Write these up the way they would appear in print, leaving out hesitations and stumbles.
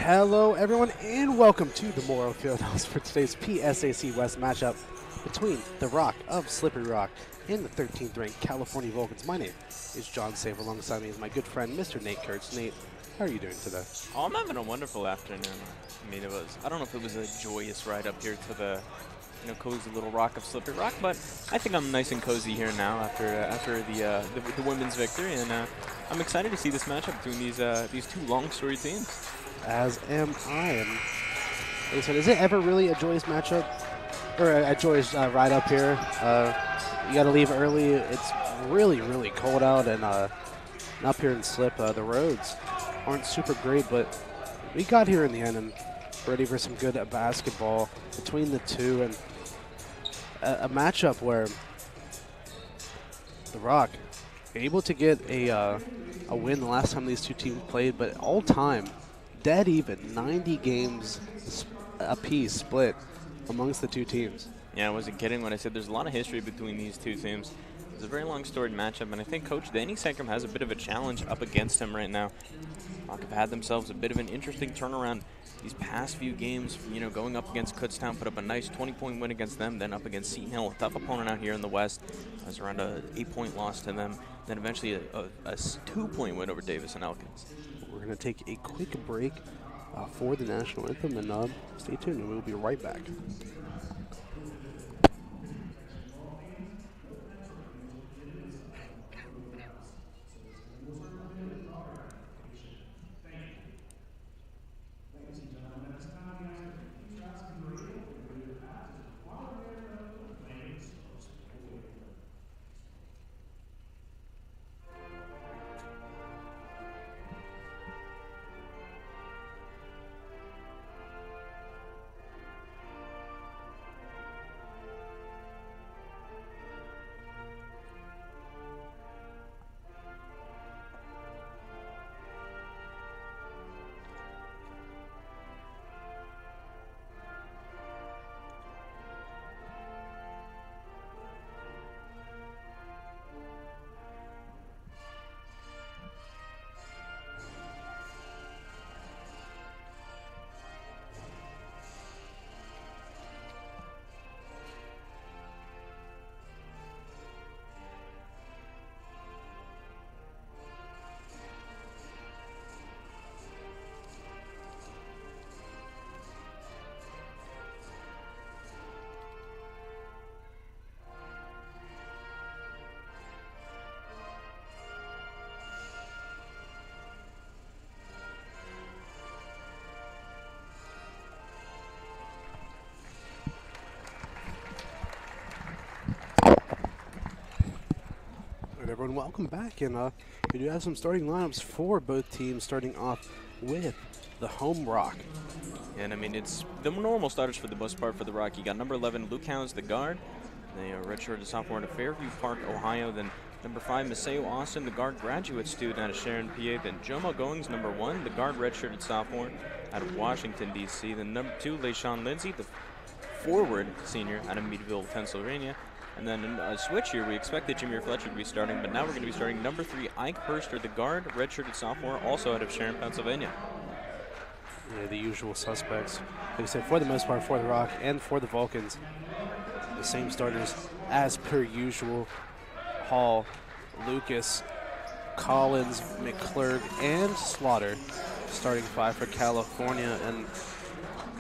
Hello, everyone, and welcome to the Morrow Fieldhouse for today's PSAC West matchup between the Rock of Slippery Rock and the 13th ranked California Vulcans. My name is John Save. Alongside me is my good friend, Mr. Nate Kurtz. Nate, how are you doing today? Oh, I'm having a wonderful afternoon. I mean, I don't know if it was a joyous ride up here to the, cozy little rock of Slippery Rock, but I think I'm nice and cozy here now after the women's victory, and I'm excited to see this matchup between these two long storied teams. As am I. And like I said, is it ever really a joyous matchup or a joyous ride up here? You got to leave early. It's really, really cold out, and up here in Slip, the roads aren't super great, but we got here in the end and ready for some good basketball between the two, and a matchup where the Rock able to get a win the last time these two teams played, but all time dead even, 90 games apiece split amongst the two teams. Yeah, I wasn't kidding when I said there's a lot of history between these two teams. It's a very long storied matchup, and I think Coach Danny Sankum has a bit of a challenge up against him right now. Rock have had themselves a bit of an interesting turnaround these past few games, going up against Kutztown, put up a nice 20-point win against them, then up against Seton Hill, a tough opponent out here in the West. It was around an 8-point loss to them, then eventually a 2-point win over Davis and Elkins. We're going to take a quick break for the national anthem, and stay tuned, and we'll be right back. Everyone, welcome back, and we do have some starting lineups for both teams, starting off with the home Rock. And I mean, it's the normal starters for the most part for the Rock. You got number 11, Luke Howes, the guard. They are redshirted sophomore to Fairview Park, Ohio. Then number 5, Maseo Austin, the guard graduate student out of Sharon, PA. Then Jomo Goings, number 1, the guard redshirted sophomore out of Washington, D.C. Then number 2, LaShawn Lindsay, the forward senior out of Meadville, Pennsylvania. And then a switch here, we expected Jameer Fletcher to be starting, but now we're going to be starting number 3, Ike Herster, the guard, redshirted sophomore, also out of Sharon, Pennsylvania. Yeah, the usual suspects. Like I said, for the most part, for the Rock and for the Vulcans, the same starters as per usual. Hall, Lucas, Collins, McClurg, and Slaughter starting 5 for California. And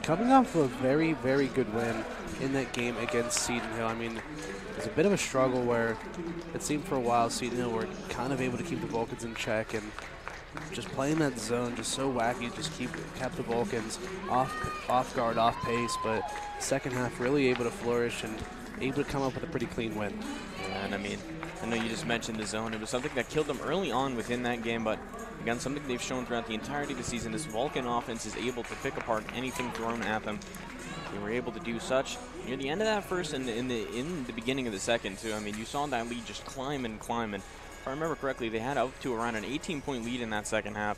coming off a very, very good win in that game against Seton Hill. I mean, it was a bit of a struggle where it seemed for a while Seton Hill were kind of able to keep the Vulcans in check, and just playing that zone just so wacky, just kept the Vulcans off guard, off pace, but second half really able to flourish and able to come up with a pretty clean win. Yeah, and I mean, I know you just mentioned the zone. It was something that killed them early on within that game, but again, something they've shown throughout the entirety of the season. This Vulcan offense is able to pick apart anything thrown at them. They were able to do such near the end of that first and in the beginning of the second too. I mean, you saw that lead just climb and climb, and if I remember correctly, they had up to around an 18-point lead in that second half.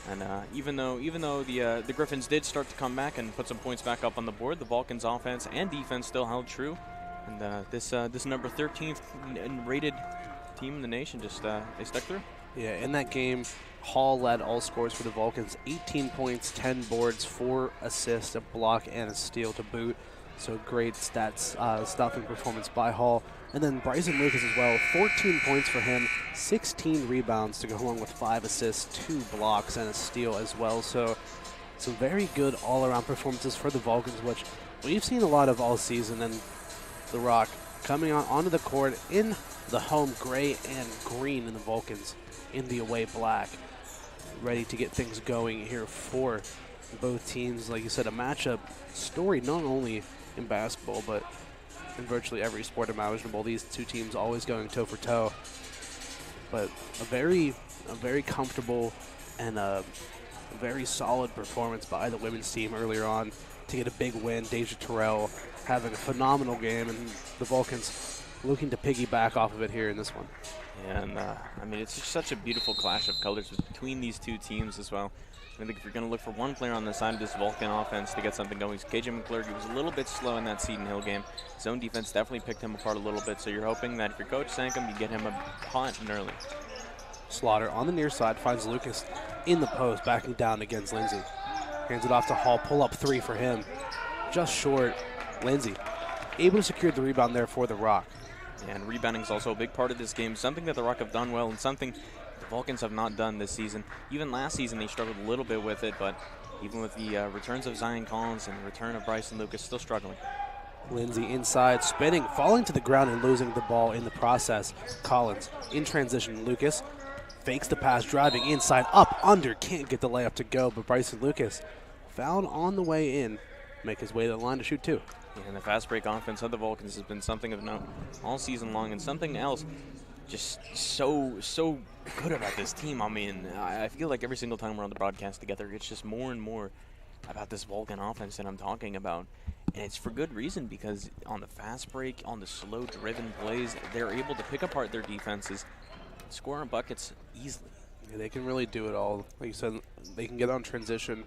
And even though the Griffins did start to come back and put some points back up on the board, the Vulcans' offense and defense still held true. And this number 13th rated team in the nation just they stuck through. Yeah, in that game, Hall led all scores for the Vulcans, 18 points, 10 boards, 4 assists, a block, and a steal to boot. So great stats, stuffing performance by Hall. And then Bryson Lucas as well, 14 points for him, 16 rebounds to go along with 5 assists, 2 blocks, and a steal as well. So some very good all-around performances for the Vulcans, which we've seen a lot of all season. And the Rock coming onto the court in the home gray and green, and the Vulcans in the away black, ready to get things going here for both teams. Like you said, a matchup story not only in basketball but in virtually every sport imaginable. These two teams always going toe for toe, but a very comfortable and a very solid performance by the women's team earlier on to get a big win. Deja Terrell having a phenomenal game, and the Vulcans looking to piggyback off of it here in this one. And I mean, it's just such a beautiful clash of colors between these two teams as well. I think if you're going to look for one player on the side of this Vulcan offense to get something going, KJ McClurg was a little bit slow in that Seton Hill game. Zone defense definitely picked him apart a little bit, so you're hoping that if your coach sank him, you get him a hot and early. Slaughter on the near side finds Lucas in the post, backing down against Lindsay. Hands it off to Hall, pull-up 3 for him. Just short. Lindsay able to secure the rebound there for the Rock. And rebounding is also a big part of this game, something that the Rock have done well and something the Vulcans have not done this season. Even last season they struggled a little bit with it, but even with the returns of Zion Collins and the return of Bryson Lucas, still struggling. Lindsay inside, spinning, falling to the ground and losing the ball in the process. Collins in transition. Lucas fakes the pass, driving inside, up, under, can't get the layup to go, but Bryson Lucas found on the way in, make his way to the line to shoot 2. And the fast break offense of the Vulcans has been something of note all season long, and something else just so good about this team. I mean, I feel like every single time we're on the broadcast together, it's just more and more about this Vulcan offense that I'm talking about. And it's for good reason, because on the fast break, on the slow driven plays, they're able to pick apart their defenses, score on buckets easily. Yeah, they can really do it all. Like you said, they can get on transition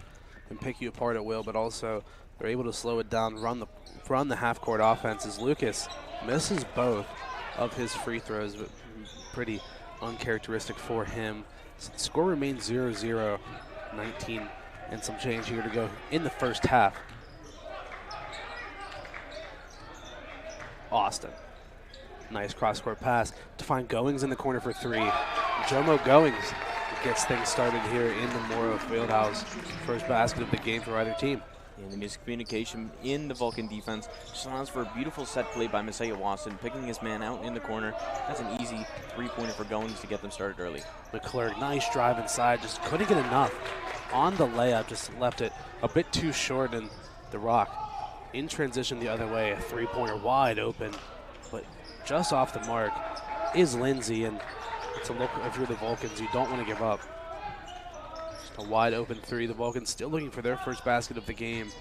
and pick you apart at will, but also they're able to slow it down, run the half-court offense as Lucas misses both of his free throws, but pretty uncharacteristic for him. So the score remains 0-0, 19 and some change here to go in the first half. Austin, nice cross-court pass to find Goings in the corner for 3. Jomo Goings gets things started here in the Morrow Fieldhouse. First basket of the game for either team. And the miscommunication in the Vulcan defense just allows for a beautiful set play by Messiah Watson, picking his man out in the corner. That's an easy 3-pointer for Goings to get them started early. McClurg, nice drive inside, just couldn't get enough on the layup, just left it a bit too short, and the Rock in transition the other way, a 3-pointer wide open, but just off the mark is Lindsay, and it's a look if you're the Vulcans, you don't want to give up. A wide open 3. The Vulcans still looking for their first basket of the game.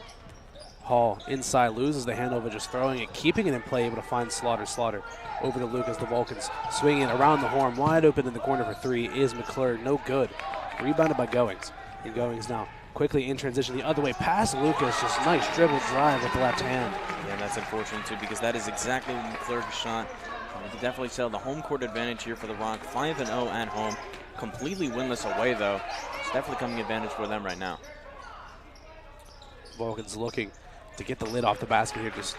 Hall inside, loses the handover, just throwing it, keeping it in play, able to find Slaughter. Slaughter over to Lucas. The Vulcans swinging it around the horn, wide open in the corner for 3 is McClurg. No good. Rebounded by Goings. And Goings now quickly in transition the other way past Lucas. Just nice dribble drive with the left hand. Yeah, that's unfortunate too, because that is exactly what McClurg shot. You can definitely sell the home court advantage here for the Rock. 5-0 at home. Completely winless away though. It's definitely coming advantage for them right now. Vulcans looking to get the lid off the basket here. Just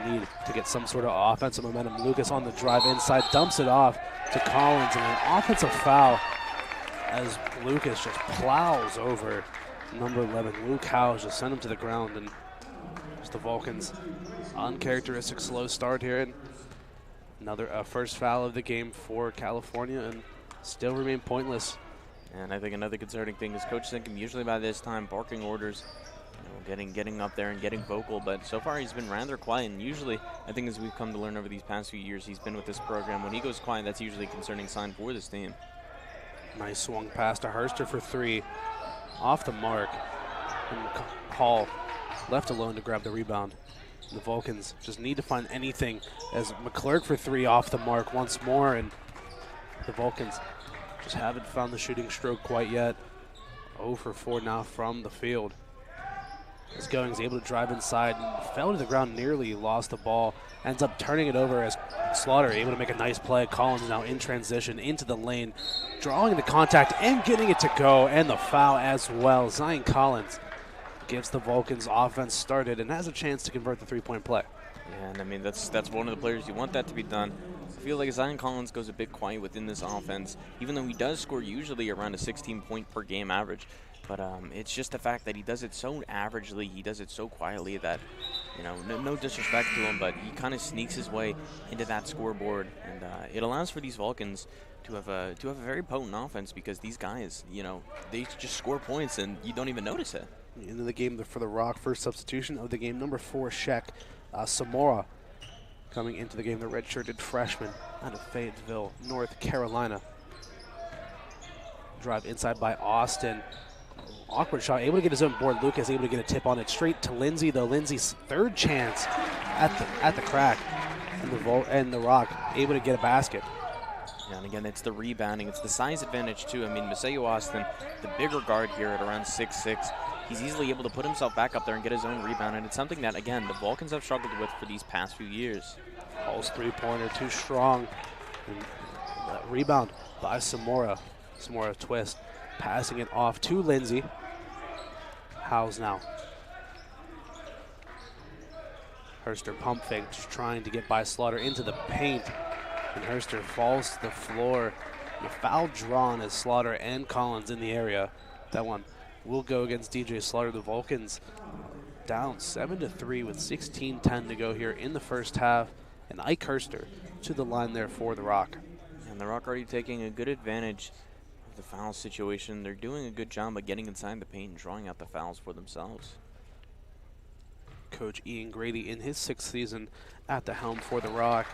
need to get some sort of offensive momentum. Lucas on the drive inside, dumps it off to Collins, and an offensive foul as Lucas just plows over number 11. Luke Howes just sent him to the ground, and just the Vulcans uncharacteristic slow start here, and another first foul of the game for California, and still remain pointless. And I think another concerning thing is Coach Sinkum usually by this time barking orders, getting up there and getting vocal, but so far he's been rather quiet, and usually I think as we've come to learn over these past few years he's been with this program, when he goes quiet, that's usually a concerning sign for this team. Nice swung pass to Hurster for 3, off the mark, and Hall left alone to grab the rebound. The Vulcans just need to find anything as McClurg for 3 off the mark once more, and the Vulcans just haven't found the shooting stroke quite yet. 0 for 4 now from the field. as Goings able to drive inside and fell to the ground, nearly lost the ball. Ends up turning it over as Slaughter able to make a nice play. Collins now in transition into the lane, drawing the contact and getting it to go, and the foul as well. Zion Collins gets the Vulcans offense started and has a chance to convert the three-point play. Yeah, and I mean, that's one of the players you want that to be done. I feel like Zion Collins goes a bit quiet within this offense, even though he does score usually around a 16-point per game average. But it's just the fact that he does it so averagely, he does it so quietly that, you know, no disrespect to him, but he kind of sneaks his way into that scoreboard, and it allows for these Vulcans to have a very potent offense, because these guys, you know, they just score points and you don't even notice it. Into the game for the Rock, first substitution of the game, number 4, Sheck Samora, coming into the game, the redshirted freshman out of Fayetteville, North Carolina. Drive inside by Austin. Awkward shot, able to get his own board. Lucas able to get a tip on it straight to Lindsay, though. Lindsay's third chance at the crack, and the Rock able to get a basket. Yeah, and again, it's the rebounding. It's the size advantage, too. I mean, Maseo Austin, the bigger guard here at around 6'6", he's easily able to put himself back up there and get his own rebound, and it's something that, again, the Vulcans have struggled with for these past few years. Hall's three-pointer too strong. And rebound by Samora. Samora twist, passing it off to Lindsay. Howes now. Herster pump fake, just trying to get by Slaughter into the paint. And Herster falls to the floor. The foul drawn as Slaughter and Collins in the area. That one will go against DJ Slaughter. The Vulcans down 7-3 with 16:10 to go here in the first half. And Ike Herster to the line there for the Rock. And the Rock already taking a good advantage of the foul situation. They're doing a good job of getting inside the paint and drawing out the fouls for themselves. Coach Ian Grady in his 6th season at the helm for the Rock,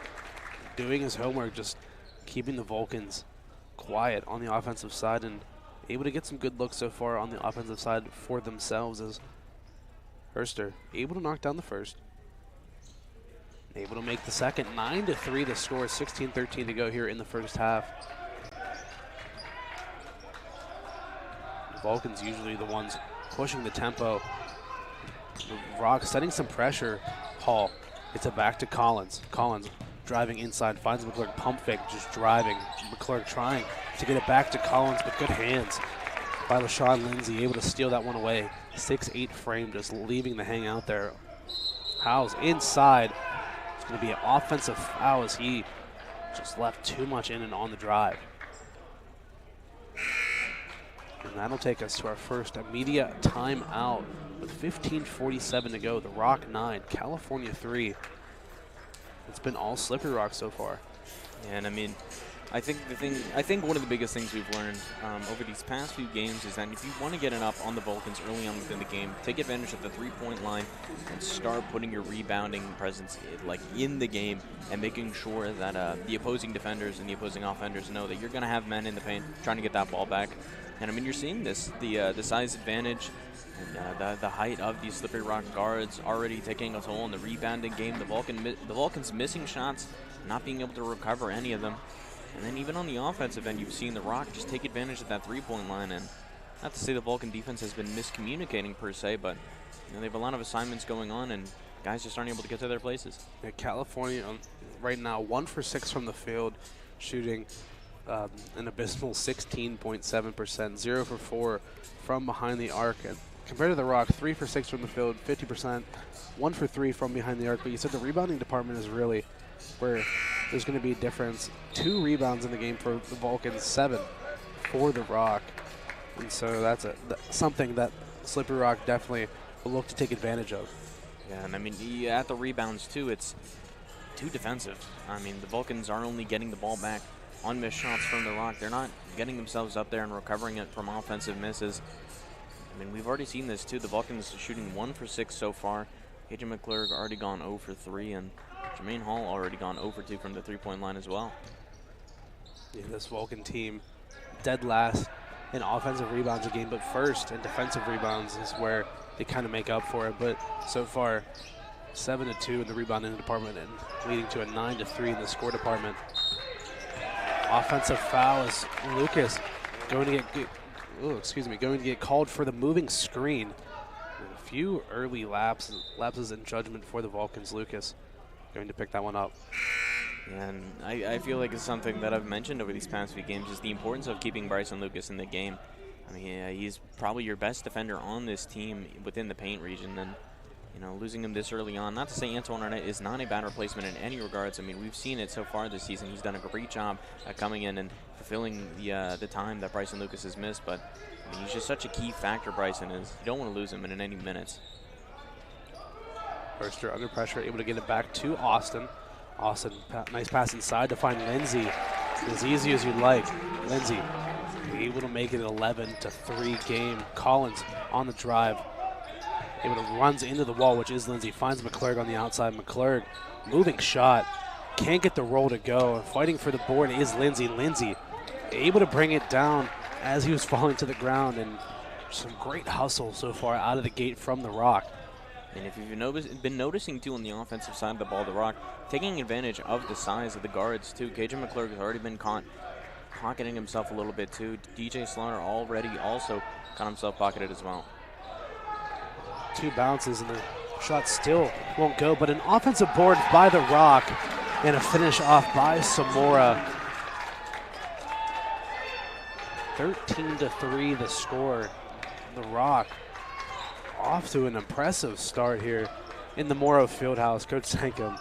doing his homework, just keeping the Vulcans quiet on the offensive side and able to get some good looks so far on the offensive side for themselves, as Herster able to knock down the first, able to make the second. 9-3 the score, 16-13 to go here in the first half. The Vulcans usually the ones pushing the tempo. The Rock setting some pressure. Hall gets it back to Collins. Collins driving inside, finds McClurg, pump fake, just driving. McClurg trying to get it back to Collins, but good hands by LaShawn Lindsay, able to steal that one away. 6'8" frame, just leaving the hang out there. Howes inside. It's going to be an offensive foul as he just left too much in and on the drive. And that'll take us to our first immediate timeout with 15:47 to go. The Rock 9, California 3. It's been all Slippery Rock so far. Yeah, and I mean, I think one of the biggest things we've learned over these past few games is that if you want to get it up on the Vulcans early on within the game, take advantage of the three-point line and start putting your rebounding presence in the game and making sure that the opposing defenders and the opposing offenders know that you're going to have men in the paint trying to get that ball back. And I mean, you're seeing this, the size advantage and the height of these Slippery Rock guards already taking a toll in the rebounding game. The Vulcans missing shots, not being able to recover any of them. And then even on the offensive end, you've seen the Rock just take advantage of that three-point line. And not to say the Vulcan defense has been miscommunicating per se, but they have a lot of assignments going on, and guys just aren't able to get to their places. Yeah, California right now 1 for 6 from the field, shooting an abysmal 16.7%, 0 for 4 from behind the arc. And compared to the Rock, 3 for 6 from the field, 50%, 1 for 3 from behind the arc. But you said the rebounding department is really where there's going to be a difference. 2 rebounds in the game for the Vulcans, 7 for the Rock. And so that's something that Slippery Rock definitely will look to take advantage of. Yeah, and I mean, at the rebounds too, it's too defensive. I mean, the Vulcans are only getting the ball back on missed shots from the Rock. They're not getting themselves up there and recovering it from offensive misses. I mean, we've already seen this too. The Vulcans shooting 1 for 6 so far. Adrian McClurg already gone 0 for 3, and Jermaine Hall already gone 0 for 2 from the three-point line as well. Yeah, this Vulcan team dead last in offensive rebounds a game, but first in defensive rebounds is where they kind of make up for it. But so far, 7-2 in the rebounding department and leading to a 9-3 in the score department. Offensive foul is Lucas going to get called for the moving screen. few early lapses in judgment for the Vulcans. Lucas going to pick that one up. And I feel like it's something that I've mentioned over these past few games is the importance of keeping Bryson Lucas in the game. I mean, he's probably your best defender on this team within the paint region, and you know, losing him this early on, not to say Antoine Arnett is not a bad replacement in any regards. I mean, we've seen it so far this season. He's done a great job at coming in and fulfilling the time that Bryson Lucas has missed, but I mean, he's just such a key factor, Bryson is. You don't want to lose him in any minutes. Verster under pressure, able to get it back to Austin. Austin, nice pass inside to find Lindsay. As easy as you'd like. Lindsay able to make it an 11-3 game. Collins on the drive. Able to runs into the wall, which is Lindsay. Finds McClurg on the outside. McClurg, moving shot. Can't get the roll to go. Fighting for the board is Lindsay. Lindsay able to bring it down as he was falling to the ground. And some great hustle so far out of the gate from the Rock. And if you've been noticing, too, on the offensive side of the ball, the Rock taking advantage of the size of the guards, too. KJ McClurg has already been pocketing himself a little bit, too. DJ Slaughter already also got himself pocketed as well. 2 bounces, and the shot still won't go, but an offensive board by the Rock and a finish off by Samora. 13-3 the score. The Rock off to an impressive start here in the Morrow Fieldhouse. Coach Sankum,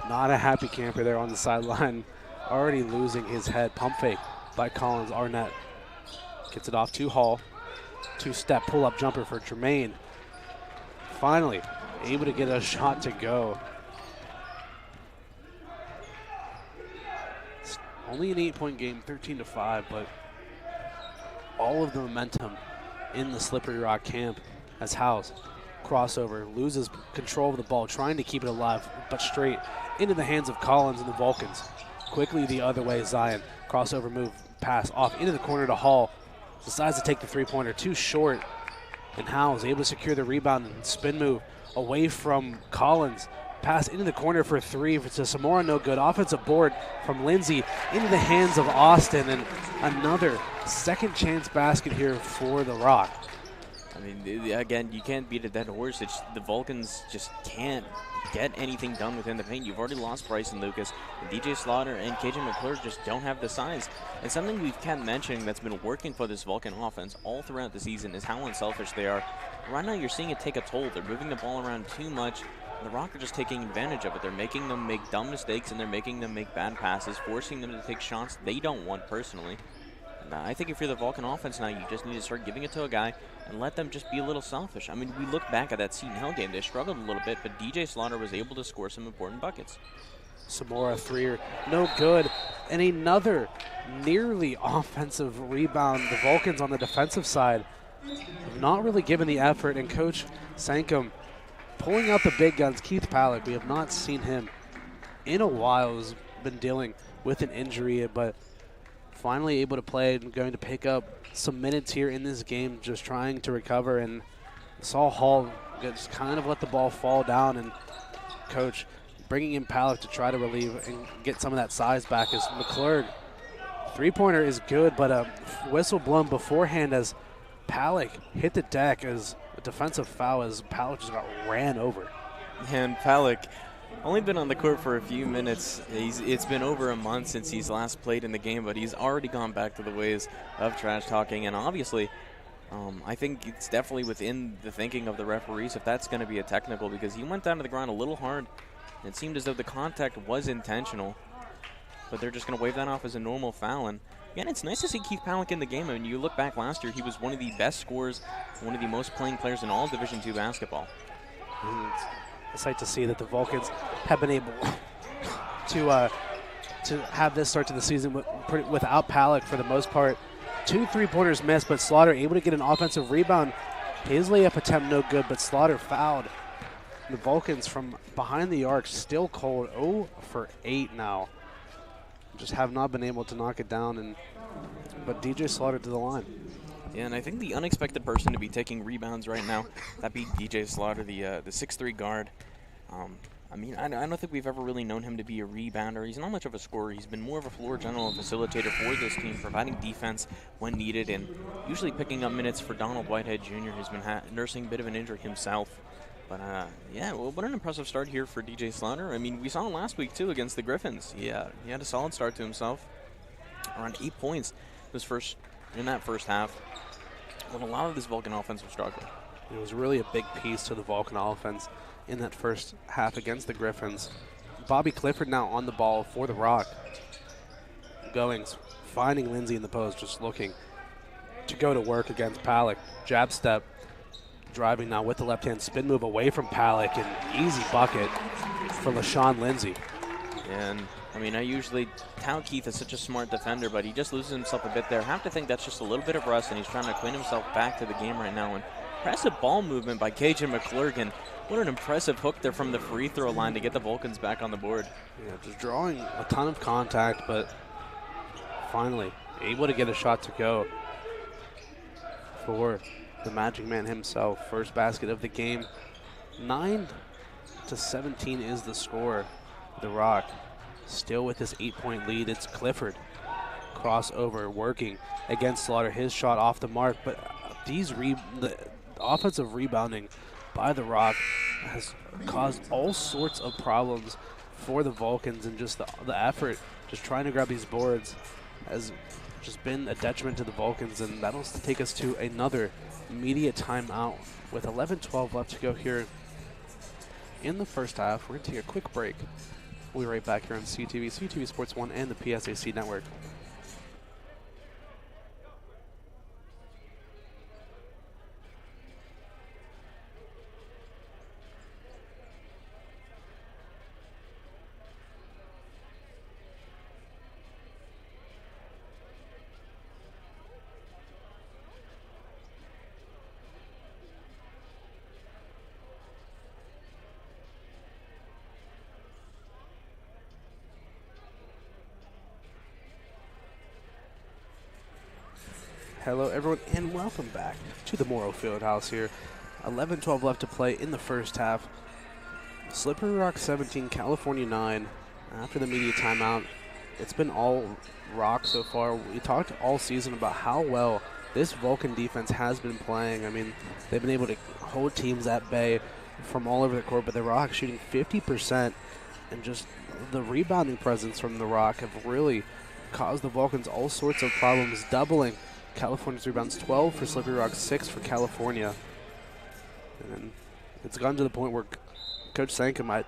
not a happy camper there on the sideline, already losing his head. Pump fake by Collins. Arnett gets it off to Hall. 2-step pull-up jumper for Tremaine. Finally able to get a shot to go. It's only an 8-point game, 13-5, but all of the momentum in the Slippery Rock camp as Howes crossover, loses control of the ball, trying to keep it alive, but straight into the hands of Collins and the Vulcans. Quickly the other way, Zion. Crossover move, pass off into the corner to Hall. Decides to take the three-pointer, too short. And Howes able to secure the rebound and spin move away from Collins. Pass into the corner for 3 to Samora, no good. Offensive board from Lindsay into the hands of Austin, and another second chance basket here for the Rock. I mean, again, you can't beat a dead horse. The Vulcans just can't get anything done within the paint. You've already lost Bryson Lucas. And DJ Slaughter and KJ McClurg just don't have the size. And something we've kept mentioning that's been working for this Vulcan offense all throughout the season is how unselfish they are. Right now, you're seeing it take a toll. They're moving the ball around too much. The Rock are just taking advantage of it. They're making them make dumb mistakes, and they're making them make bad passes, forcing them to take shots they don't want personally. And I think if you're the Vulcan offense now, you just need to start giving it to a guy and let them just be a little selfish. I mean, we look back at that Seton Hill game. They struggled a little bit, but DJ Slaughter was able to score some important buckets. Samora 3, no good. And another nearly offensive rebound. The Vulcans on the defensive side have not really given the effort. And Coach Sankum pulling out the big guns. Keith Palak, we have not seen him in a while. He's been dealing with an injury, but finally able to play and going to pick up some minutes here in this game, just trying to recover. And saw Hall just kind of let the ball fall down, and Coach bringing in Palak to try to relieve and get some of that size back as McClurg. Three-pointer is good, but a whistle blown beforehand as Palak hit the deck as a defensive foul as Palak just got ran over. And Palak only been on the court for a few minutes. It's been over a month since he's last played in the game, but he's already gone back to the ways of trash talking. And obviously, I think it's definitely within the thinking of the referees if that's going to be a technical, because he went down to the ground a little hard. It seemed as though the contact was intentional, but they're just going to wave that off as a normal foul. And again, it's nice to see Keith Palak in the game. I mean, you look back last year, he was one of the best scorers, one of the most playing players in all Division II basketball. It's nice to see that the Vulcans have been able to have this start to the season without Palak for the most part. 2 three-pointers missed, but Slaughter able to get an offensive rebound. His layup attempt no good, but Slaughter fouled. The Vulcans from behind the arc still cold, 0 for 8 now. Just have not been able to knock it down, but DJ Slaughter to the line. Yeah, and I think the unexpected person to be taking rebounds right now, that'd be DJ Slaughter, the 6'3" guard. I mean, I don't think we've ever really known him to be a rebounder. He's not much of a scorer. He's been more of a floor general and facilitator for this team, providing defense when needed and usually picking up minutes for Donald Whitehead Jr., who's been nursing a bit of an injury himself. But, yeah, well, what an impressive start here for DJ Slaughter. I mean, we saw him last week, too, against the Griffins. Yeah, he had a solid start to himself. Around 8 points in that first half. But a lot of this Vulcan offense was struggling. It was really a big piece to the Vulcan offense in that first half against the Griffins. Bobby Clifford now on the ball for the Rock. Goings finding Lindsay in the post, just looking to go to work against Palick. Jab step, driving now with the left-hand spin move away from Palick, and easy bucket for LaShawn Lindsay. And, I mean, I usually tout Keith as such a smart defender, but he just loses himself a bit there. I have to think that's just a little bit of rust, and he's trying to acquaint himself back to the game right now. And impressive ball movement by KJ McClurgan. What an impressive hook there from the free throw line to get the Vulcans back on the board. Yeah, just drawing a ton of contact, but finally able to get a shot to go for the Magic Man himself. First basket of the game. 9-17 is the score. The Rock still with this 8-point lead. It's Clifford. Crossover working against Slaughter. His shot off the mark, but the offensive rebounding by the Rock has caused all sorts of problems for the Vulcans, and just the effort just trying to grab these boards has just been a detriment to the Vulcans, and that'll take us to another immediate timeout with 11-12 left to go here in the first half. We're going to take a quick break. We'll be right back here on CTV Sports 1 and the PSAC Network. Hello, everyone, and welcome back to the Morrow Fieldhouse here. 11-12 left to play in the first half. Slippery Rock 17, California 9. After the media timeout, it's been all Rock so far. We talked all season about how well this Vulcan defense has been playing. I mean, they've been able to hold teams at bay from all over the court, but the Rock shooting 50%, and just the rebounding presence from the Rock have really caused the Vulcans all sorts of problems, doubling California's rebounds. 12 for Slippery Rock, 6 for California. And it's gotten to the point where Coach Sanka might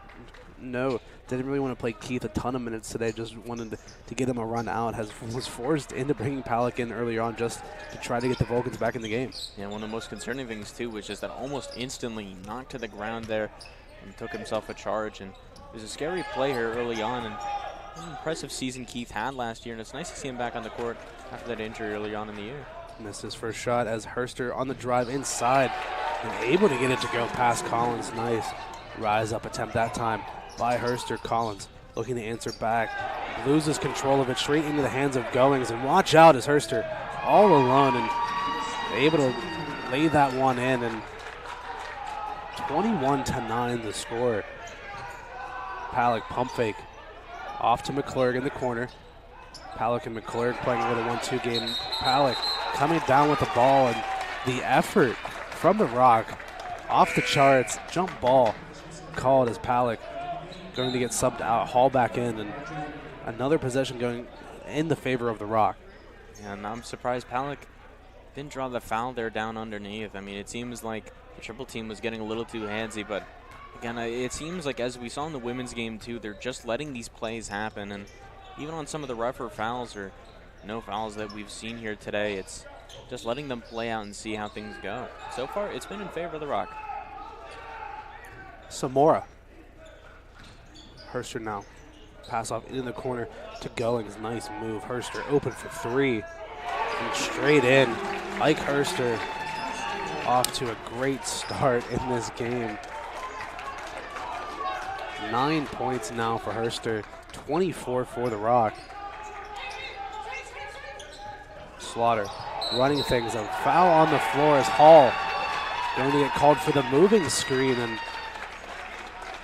know didn't really want to play Keith a ton of minutes today, just wanted to get him a run out, was forced into bringing Palick in earlier on just to try to get the Vulcans back in the game. Yeah, one of the most concerning things, too, was just that almost instantly knocked to the ground there and took himself a charge. And it was a scary play here early on, and an impressive season Keith had last year, and it's nice to see him back on the court after that injury early on in the year. Missed his first shot as Herster on the drive inside and able to get it to go past Collins. Nice rise up attempt that time by Herster. Collins looking to answer back, loses control of it straight into the hands of Goings, and watch out as Herster all alone and able to lay that one in, and 21-9 the score. Palick pump fake off to McClurg in the corner. Palick and McClurg playing a little 1-2 game. Palick coming down with the ball, and the effort from the Rock off the charts. Jump ball called as Palick going to get subbed out, haul back in, and another possession going in the favor of the Rock. Yeah, and I'm surprised Palick didn't draw the foul there down underneath. I mean, it seems like the triple team was getting a little too handsy, but again, it seems like, as we saw in the women's game too, they're just letting these plays happen, and even on some of the rougher fouls or no fouls that we've seen here today, it's just letting them play out and see how things go. So far, it's been in favor of the Rock. Samora. Herster now. Pass off in the corner to Goings. Nice move. Herster open for three. And straight in. Ike Herster off to a great start in this game. 9 points now for Herster. 24 for the Rock. Slaughter running things. A foul on the floor as Hall going to get called for the moving screen, and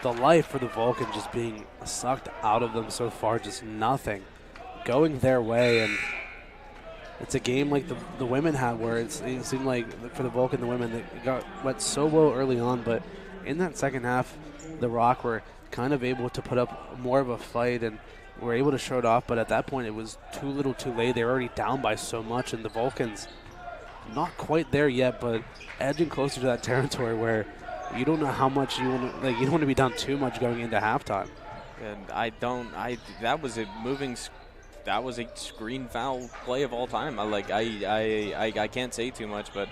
the life for the Vulcan just being sucked out of them so far, just nothing going their way. And it's a game like the women had where it seemed like for the Vulcan, the women, they went so low early on, but in that second half, the Rock were kind of able to put up more of a fight and were able to show it off, but at that point it was too little too late. They were already down by so much, and the Vulcans not quite there yet, but edging closer to that territory where you don't know how much you want to, you don't want to be down too much going into halftime. And that was a screen foul play of all time. I can't say too much, but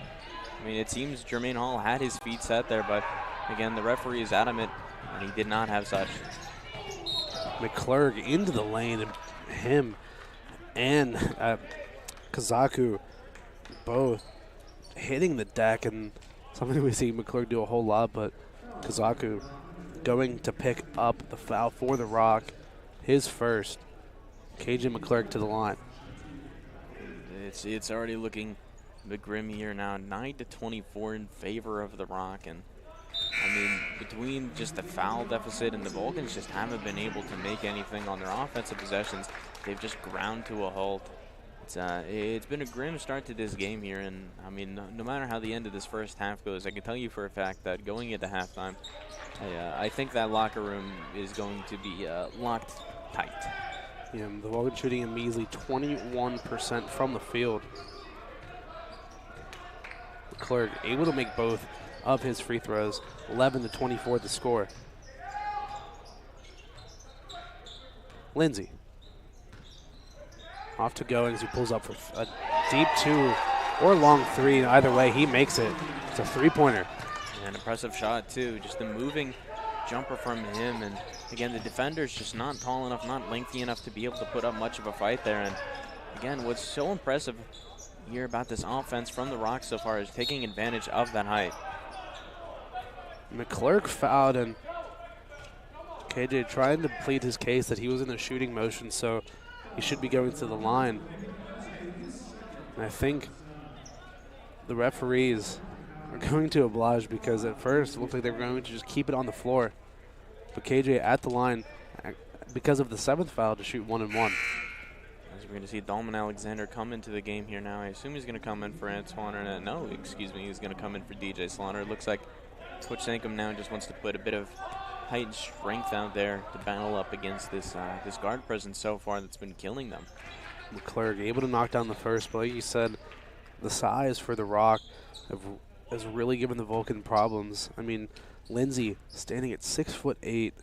I mean, it seems Jermaine Hall had his feet set there, but again, the referee is adamant, and he did not have such. McClurg into the lane, and him and Kazaku both hitting the deck, and something we see McClurg do a whole lot, but Kazaku going to pick up the foul for the Rock, his first. KJ McClurg to the line. It's already looking a bit grim here now, 9-24 in favor of the Rock, and I mean, between just the foul deficit and the Vulcans just haven't been able to make anything on their offensive possessions. They've just ground to a halt. It's been a grim start to this game here, and I mean, no matter how the end of this first half goes, I can tell you for a fact that going into halftime, I think that locker room is going to be locked tight. Yeah, the Vulcan shooting a measly 21% from the field. McClurg able to make both of his free throws, 11-24 the score. Lindsay off to Goings, who pulls up for a deep two or long three. Either way, he makes it. It's a three-pointer. An impressive shot, too. Just the moving jumper from him. And, again, the defender's just not tall enough, not lengthy enough to be able to put up much of a fight there. And, again, what's so impressive here about this offense from the Rock so far is taking advantage of that height. McClurg fouled, and KJ trying to plead his case that he was in a shooting motion, so he should be going to the line. And I think the referees are going to oblige, because at first it looked like they were going to just keep it on the floor. But KJ at the line, because of the seventh foul, to shoot 1-1. As we're going to see Dolman Alexander come into the game here now. I assume he's going to come in for Antoine Arnett. No, excuse me, he's going to come in for DJ Slaughter. It looks like Coach Sankum now just wants to put a bit of height and strength out there to battle up against this this guard presence so far that's been killing them. McClurg able to knock down the first, but like you said, the size for the Rock has really given the Vulcan problems. I mean, Lindsay standing at 6'8"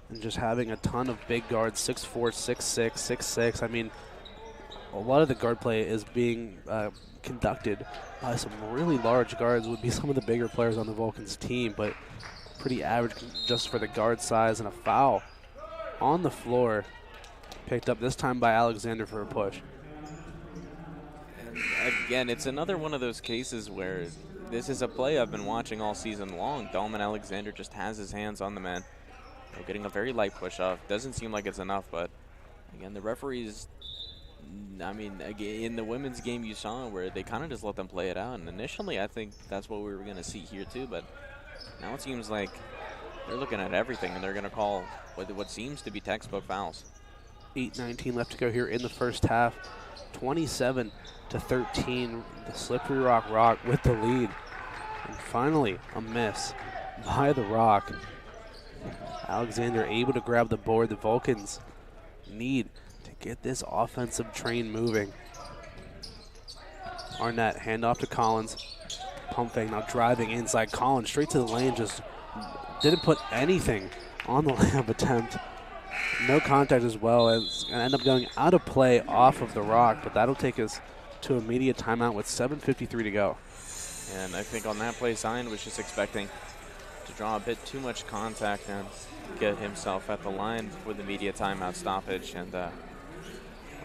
and just having a ton of big guards, 6'4", 6'6", 6'6". I mean, a lot of the guard play is being conducted by some really large guards, would be some of the bigger players on the Vulcans team, but pretty average just for the guard size. And a foul on the floor, picked up this time by Alexander for a push. And again, it's another one of those cases where this is a play I've been watching all season long. Dolman Alexander just has his hands on the man. They're getting a very light push off. Doesn't seem like it's enough, but again, the referees, I mean, again, in the women's game you saw where they kind of just let them play it out. And initially, I think that's what we were going to see here too, but now it seems like they're looking at everything, and they're going to call what seems to be textbook fouls. 8:19 left to go here in the first half. 27-13, the Slippery Rock with the lead. And finally, a miss by the Rock. Alexander able to grab the board. The Vulcans need to get this offensive train moving. Arnett, handoff to Collins. Pump fake, now driving inside. Collins straight to the lane, just didn't put anything on the layup attempt. No contact as well. It's going to end up going out of play off of the Rock, but that'll take us to immediate timeout with 7:53 to go. And I think on that play, Zion was just expecting to draw a bit too much contact and get himself at the line for the media timeout stoppage. And I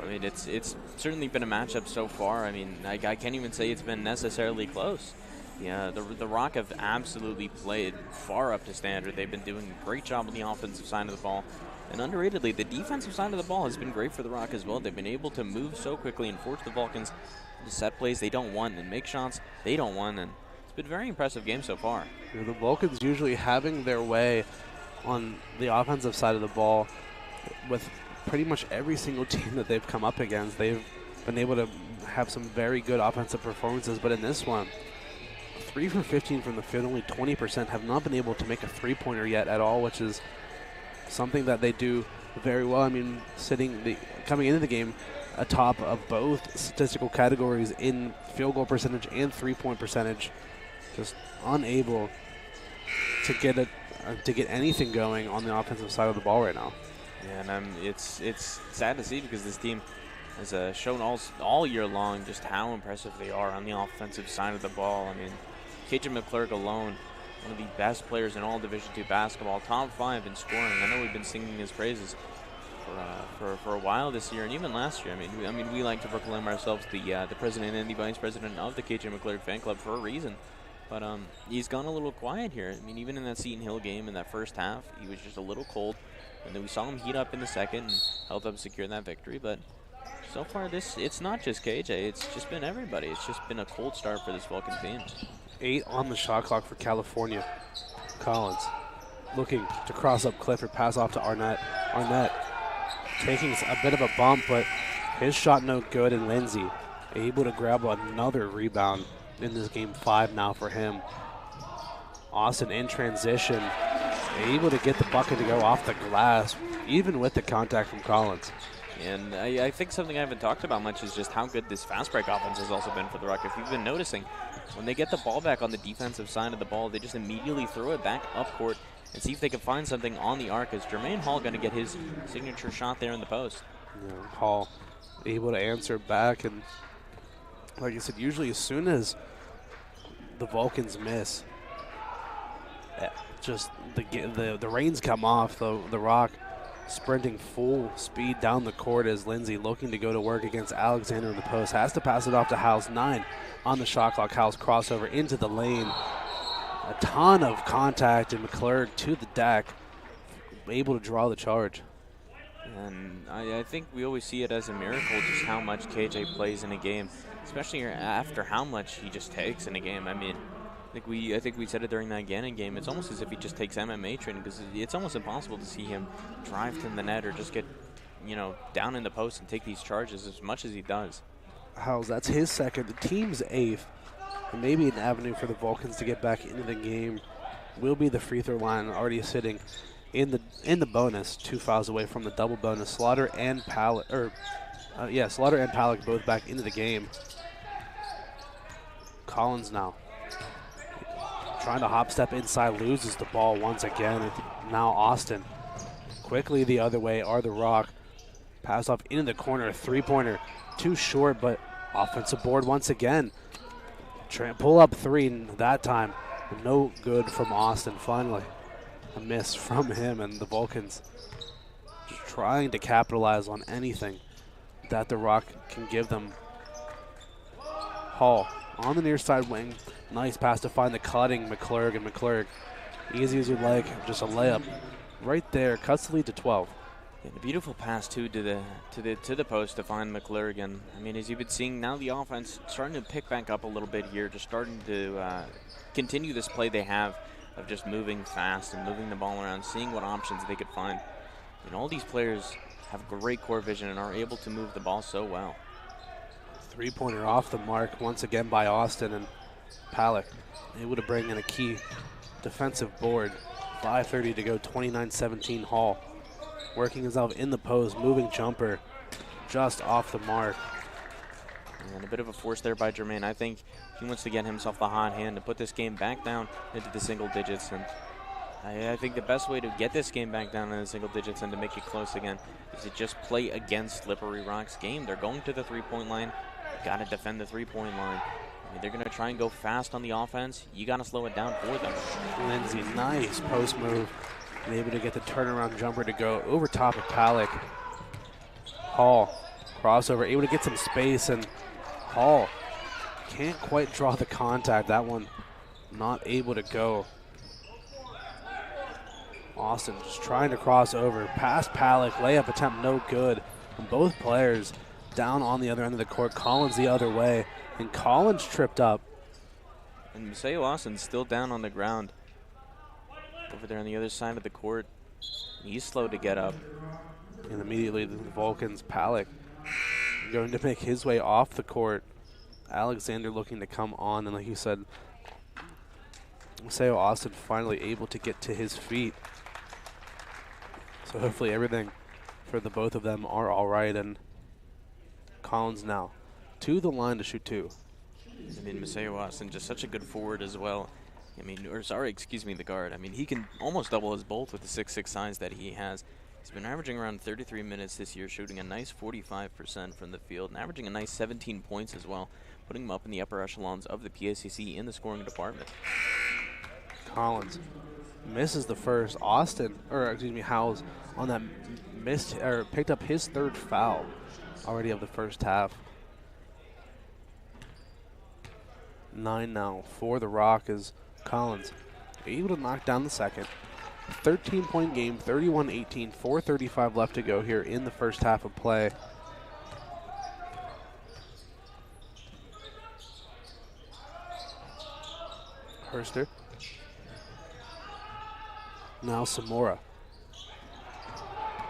mean, it's certainly been a matchup so far. I mean, I can't even say it's been necessarily close. Yeah, the Rock have absolutely played far up to standard. They've been doing a great job on the offensive side of the ball. And underratedly, the defensive side of the ball has been great for the Rock as well. They've been able to move so quickly and force the Vulcans to set plays they don't want and make shots they don't want. And it's been a very impressive game so far. The Vulcans usually having their way on the offensive side of the ball, with pretty much every single team that they've come up against, they've been able to have some very good offensive performances. But in this one, 3 for 15 from the field, only 20%, have not been able to make a three-pointer yet at all, which is something that they do very well. I mean, coming into the game atop of both statistical categories in field goal percentage and three-point percentage, just unable to get anything going on the offensive side of the ball right now. Yeah, and it's sad to see because this team has shown all year long just how impressive they are on the offensive side of the ball. I mean, KJ McClurg alone, one of the best players in all Division II basketball, top 5 in scoring. I know we've been singing his praises for a while this year and even last year. I mean, we like to proclaim ourselves the president and the vice president of the KJ McClurg fan club for a reason. But he's gone a little quiet here. I mean, even in that Seton Hill game in that first half, he was just a little cold. And then we saw him heat up in the second and help them secure that victory. But so far, it's not just KJ. It's just been everybody. It's just been a cold start for this Vulcan team. 8 on the shot clock for California. Collins looking to cross up Clifford, pass off to Arnett. Arnett taking a bit of a bump, but his shot no good, and Lindsay able to grab another rebound in this game 5 now for him. Austin in transition, able to get the bucket to go off the glass, even with the contact from Collins. And I think something I haven't talked about much is just how good this fast break offense has also been for the Rock. If you've been noticing, when they get the ball back on the defensive side of the ball, they just immediately throw it back up court and see if they can find something on the arc. Is Jermaine Hall going to get his signature shot there in the post? Yeah, Hall able to answer back, and like I said, usually as soon as the Vulcans miss, just the reins come off. The Rock sprinting full speed down the court as Lindsay looking to go to work against Alexander in the post. Has to pass it off to Howes. 9 on the shot clock. Howes crossover into the lane. A ton of contact, and McClurg to the deck, able to draw the charge. And I think we always see it as a miracle just how much KJ plays in a game, especially after how much he just takes in a game. I mean, I think we said it during that Gannon game. It's almost as if he just takes MMA training, because it's almost impossible to see him drive to the net or just get, down in the post and take these charges as much as he does. Howes, that's his second, the team's 8th. And maybe an avenue for the Vulcans to get back into the game will be the free throw line, already sitting in the bonus, 2 fouls away from the double bonus. Slaughter and Palak both back into the game. Collins now trying to hop step inside, loses the ball once again. Now Austin quickly the other way are the Rock. Pass off into the corner, three-pointer, too short, but offensive board once again. Pull up 3 that time, no good from Austin. Finally, a miss from him, and the Vulcans just trying to capitalize on anything that the Rock can give them. Hall on the near side wing, nice pass to find the cutting McClurg, and McClurg, easy as you like, just a layup right there, cuts the lead to 12. Yeah, the beautiful pass too to the post to find McClurg. And I mean, as you've been seeing now, the offense starting to pick back up a little bit here, just starting to continue this play they have of just moving fast and moving the ball around, seeing what options they could find. And all these players have great core vision and are able to move the ball so well. Three-pointer off the mark once again by Austin, and Palak able to bring in a key defensive board. 5:30 to go, 29-17 Hall. Working himself in the post, moving jumper, just off the mark. And a bit of a force there by Jermaine. I think he wants to get himself the hot hand to put this game back down into the single digits. And I think the best way to get this game back down in the single digits and to make it close again is to just play against Slippery Rock's game. They're going to the three-point line. You got to defend the three-point line. I mean, they're going to try and go fast on the offense. You got to slow it down for them. Lindsay, nice post move. And able to get the turnaround jumper to go over top of Palak. Hall, crossover, able to get some space, and Hall can't quite draw the contact. That one not able to go. Austin just trying to cross over, past Palak, layup attempt no good. And both players down on the other end of the court. Collins the other way, and Collins tripped up. And Museo Austin's still down on the ground. Over there on the other side of the court, he's slow to get up. And immediately the Vulcans, Palik going to make his way off the court. Alexander looking to come on, and like you said, Maseo Austin finally able to get to his feet. So hopefully everything for the both of them are all right, and Collins now to the line to shoot 2. I mean, Maseo Austin, just such a good forward as well. I mean, the guard. I mean, he can almost double his bolt with the 6'6" size that he has. He's been averaging around 33 minutes this year, shooting a nice 45% from the field, and averaging a nice 17 points as well, putting him up in the upper echelons of the PACC in the scoring department. Collins misses the first. Howes on that picked up his 3rd foul already of the first half. 9 now for the Rock as Collins able to knock down the second. 13-point game, 31-18, 4:35 left to go here in the first half of play. Herster. Now Samora.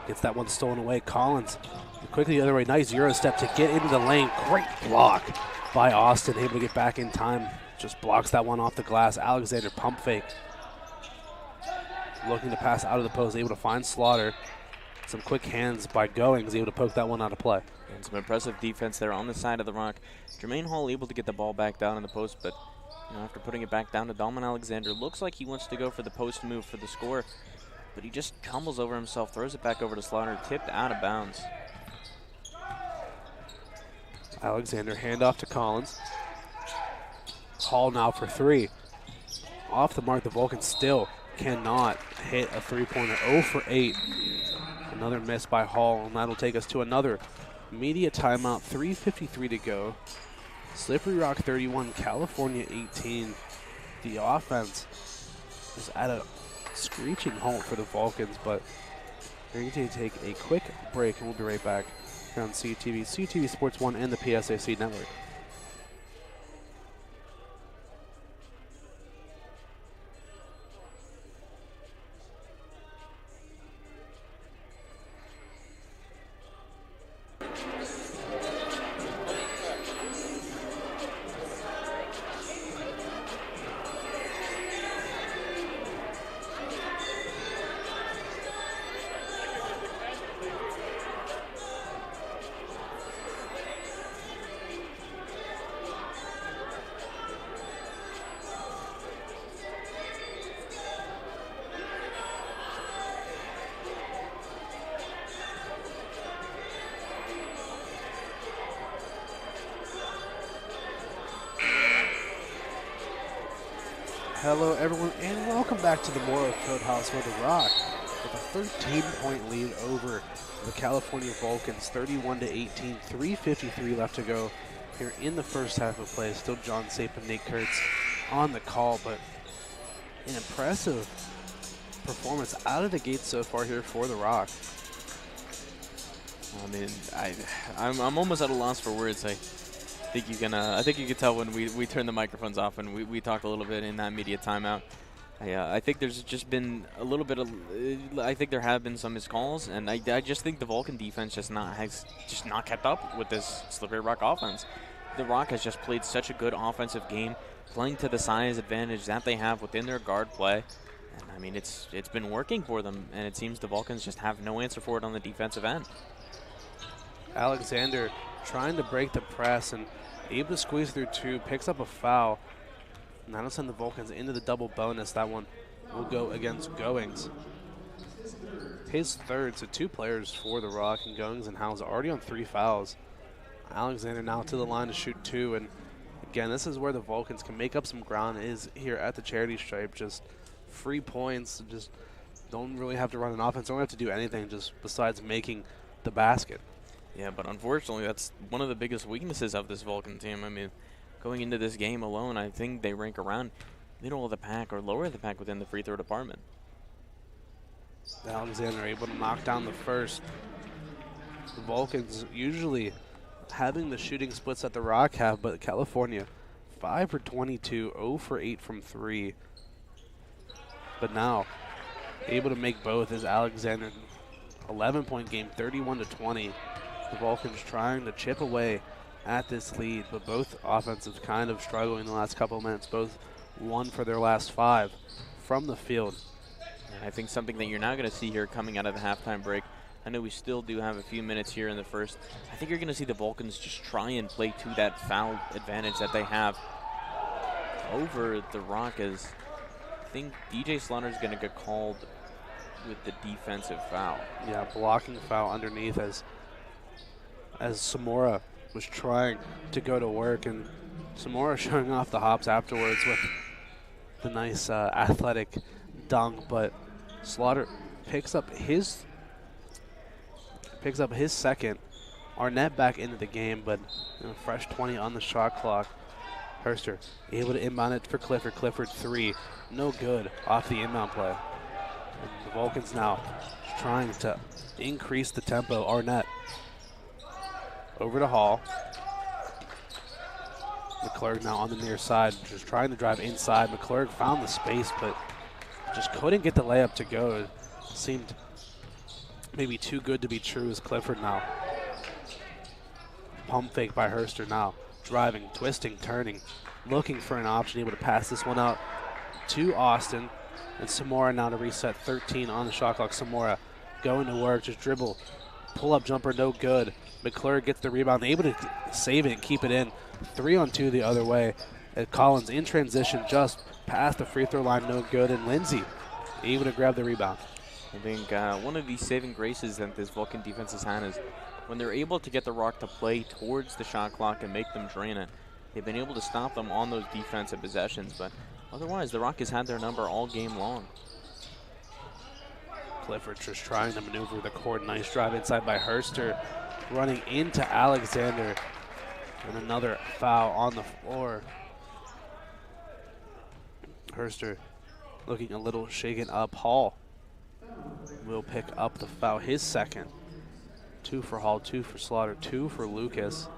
Gets that one stolen away. Collins quickly the other way. Nice Euro step to get into the lane. Great block by Austin. Able to get back in time. Just blocks that one off the glass. Alexander pump fake. Looking to pass out of the post. Able to find Slaughter. Some quick hands by Goings. Able to poke that one out of play. And some impressive defense there on the side of the Rock. Jermaine Hall able to get the ball back down in the post, but after putting it back down to Dalman Alexander, looks like he wants to go for the post move for the score, but he just tumbles over himself, throws it back over to Slaughter, tipped out of bounds. Alexander handoff to Collins. Hall now for 3. Off the mark, the Vulcans still cannot hit a 3-pointer. 0 for 8. Another miss by Hall, and that'll take us to another media timeout. 3:53 to go. Slippery Rock 31, California 18. The offense is at a screeching halt for the Vulcans, but we're going to take a quick break, and we'll be right back here on CTV, CTV Sports 1, and the PSAC Network. Hello, everyone, and welcome back to the Moro Fieldhouse, where the Rock, with a 13-point lead over the California Vulcans, 31-18, 3:53 left to go here in the first half of play. Still John Sape and Nate Kurtz on the call, but an impressive performance out of the gate so far here for the Rock. I mean, I'm almost at a loss for words. I think you can tell when we turn the microphones off and we talked a little bit in that media timeout. I think there's just been a little bit of, I think there have been some missed calls, and I just think the Vulcan defense has not kept up with this Slippery Rock offense. The Rock has just played such a good offensive game, playing to the size advantage that they have within their guard play. And I mean, it's been working for them, and it seems the Vulcans just have no answer for it on the defensive end. Alexander trying to break the press and able to squeeze through 2, picks up a foul. And that'll send the Vulcans into the double bonus. That one will go against Goings. His 3rd, so 2 players for the Rock, and Goings and Howes are already on 3 fouls. Alexander now to the line to shoot 2, and again, this is where the Vulcans can make up some ground, is here at the charity stripe. Just free points, just don't really have to run an offense, don't have to do anything just besides making the basket. Yeah, but unfortunately, that's one of the biggest weaknesses of this Vulcan team. I mean, going into this game alone, I think they rank around middle of the pack or lower of the pack within the free throw department. Alexander able to knock down the first. The Vulcans usually having the shooting splits that the Rock have, but California 5 for 22, 0 for 8 from 3. But now able to make both as Alexander 11-point game, 31-20. The Vulcans trying to chip away at this lead, but both offensives kind of struggling in the last couple of minutes. Both 1 for their last 5 from the field. And I think something that you're now going to see here coming out of the halftime break, I know we still do have a few minutes here in the first. I think you're going to see the Vulcans just try and play to that foul advantage that they have over the Rock, as I think DJ Slaughter is going to get called with the defensive foul. Yeah, blocking foul underneath as Samora was trying to go to work, and Samora showing off the hops afterwards with the nice athletic dunk, but Slaughter picks up his second. Arnett back into the game, but fresh 20 on the shot clock. Herster able to inbound it for Clifford. Clifford 3, no good off the inbound play. And the Vulcans now trying to increase the tempo. Arnett over to Hall. McClurg now on the near side, just trying to drive inside. McClurg found the space, but just couldn't get the layup to go. It seemed maybe too good to be true as Clifford now. Pump fake by Herster now. Driving, twisting, turning, looking for an option, able to pass this one out to Austin. And Samora now to reset, 13 on the shot clock. Samora going to work, just dribble, pull-up jumper, no good. McClurg gets the rebound, able to save it and keep it in. 3-on-2 the other way. And Collins in transition, just past the free throw line, no good. And Lindsay able to grab the rebound. I think one of the saving graces that this Vulcan defense has had is when they're able to get the Rock to play towards the shot clock and make them drain it, they've been able to stop them on those defensive possessions. But otherwise, the Rock has had their number all game long. Clifford just trying to maneuver the court. Nice drive inside by Herster. Running into Alexander. And another foul on the floor. Herster looking a little shaken up. Hall will pick up the foul, his second. 2 for Hall, 2 for Slaughter, 2 for Lucas.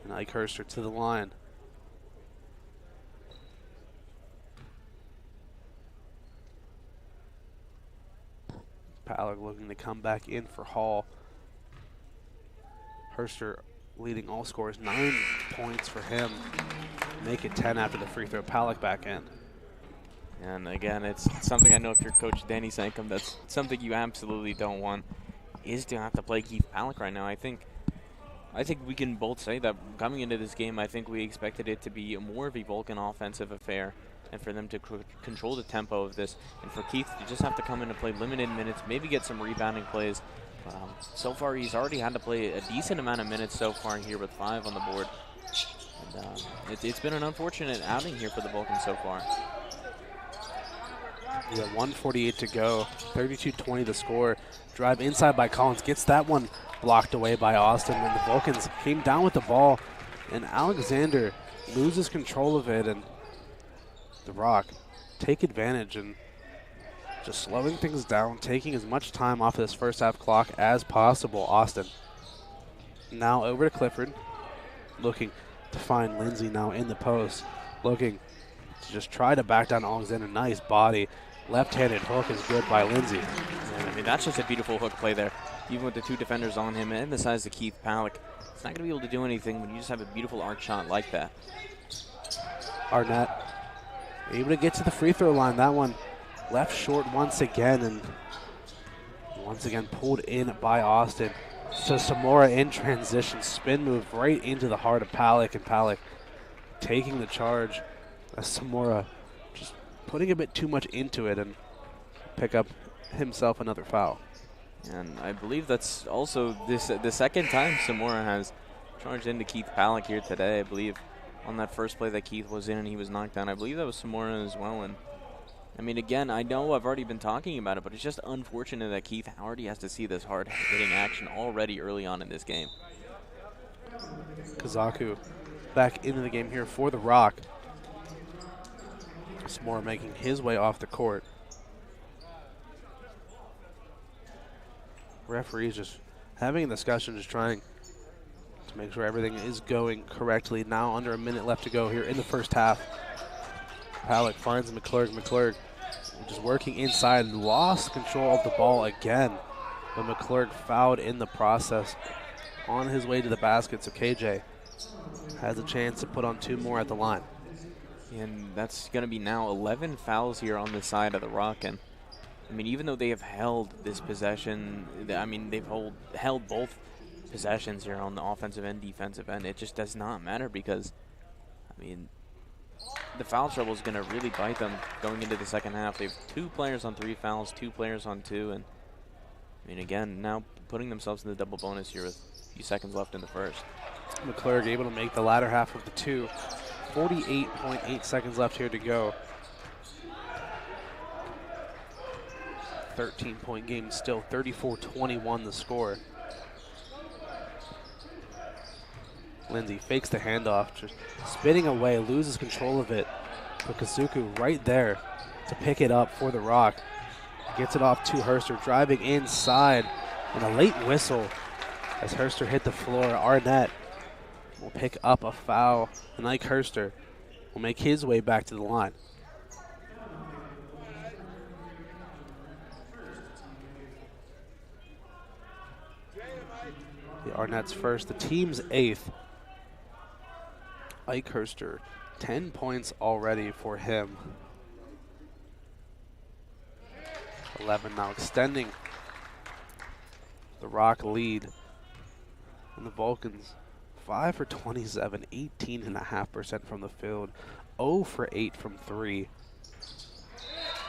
And Ike Herster to the line. Pallard looking to come back in for Hall. Herster leading all scorers, 9 points for him. Make it 10 after the free throw. Pallard back in. And again, it's something I know if you're Coach Danny Sankum, that's something you absolutely don't want, is to have to play Keith Pallard right now. I think we can both say that coming into this game, I think we expected it to be more of a Vulcan offensive affair and for them to control the tempo of this. And for Keith to just have to come in and play limited minutes, maybe get some rebounding plays. So far, he's already had to play a decent amount of minutes so far here with 5 on the board. And it's been an unfortunate outing here for the Vulcans so far. Yeah, 1:48 to go, 32-20 the score. Drive inside by Collins, gets that one blocked away by Austin, and the Vulcans came down with the ball, and Alexander loses control of it, and the Rock take advantage and just slowing things down, taking as much time off this first half clock as possible. Austin now over to Clifford, looking to find Lindsay now in the post, looking to just try to back down Alexander. Nice body. Left-handed hook is good by Lindsay. And I mean, that's just a beautiful hook play there. Even with the 2 defenders on him and the size of Keith Pallard, it's not going to be able to do anything when you just have a beautiful arc shot like that. Arnett able to get to the free throw line. That one left short once again, and once again pulled in by Austin. So Samora in transition, spin move right into the heart of Pallard, and Pallard taking the charge. Samora just putting a bit too much into it and pick up himself another foul. And I believe that's also the second time Samora has charged into Keith Pallard here today. I believe on that first play that Keith was in and he was knocked down, I believe that was Samora as well. And I mean, again, I know I've already been talking about it, but it's just unfortunate that Keith already has to see this hard-hitting action already early on in this game. Kazaku back into the game here for the Rock. Samora making his way off the court. Referees just having a discussion, just trying to make sure everything is going correctly. Now under a minute left to go here in the first half. Pallard finds McClurg. McClurg just working inside, lost control of the ball again. But McClurg fouled in the process on his way to the basket, so KJ has a chance to put on 2 more at the line. And that's going to be now 11 fouls here on the side of the Rock. And I mean, even though they have held this possession, I mean, they've held both possessions here on the offensive and defensive end. It just does not matter because, I mean, the foul trouble is going to really bite them going into the second half. They have 2 players on 3 fouls, 2 players on 2. And, I mean, again, now putting themselves in the double bonus here with a few seconds left in the first. McClurg able to make the latter half of the 2. 48.8 seconds left here to go. 13-point game still, 34-21 the score. Lindsay fakes the handoff, just spinning away, loses control of it. But Kazuku right there to pick it up for the Rock. Gets it off to Herster, driving inside. And a late whistle as Herster hit the floor. Arnett will pick up a foul. And Ike Herster will make his way back to the line. The Arnett's first, the team's 8th. Ike Herster, 10 points already for him. 11 now extending the Rock lead. And the Vulcans, 5 for 27, 18.5% from the field, 0 for 8 from 3.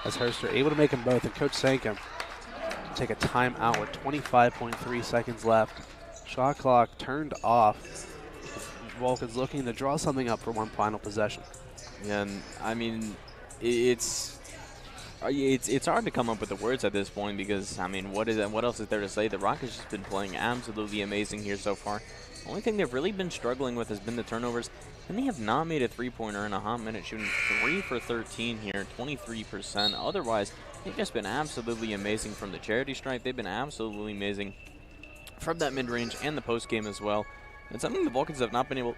As Herster able to make them both, and Coach Sankum take a timeout with 25.3 seconds left. Shot clock turned off. Vulcans looking to draw something up for one final possession. Yeah, and I mean, it's hard to come up with the words at this point because, I mean, what else is there to say? The Rock has just been playing absolutely amazing here so far. The only thing they've really been struggling with has been the turnovers, and they have not made a three-pointer in a hot minute, shooting 3 for 13 here, 23%. Otherwise, they've just been absolutely amazing from the charity stripe. They've been absolutely amazing from that mid-range and the post-game as well. It's something the Vulcans have not been able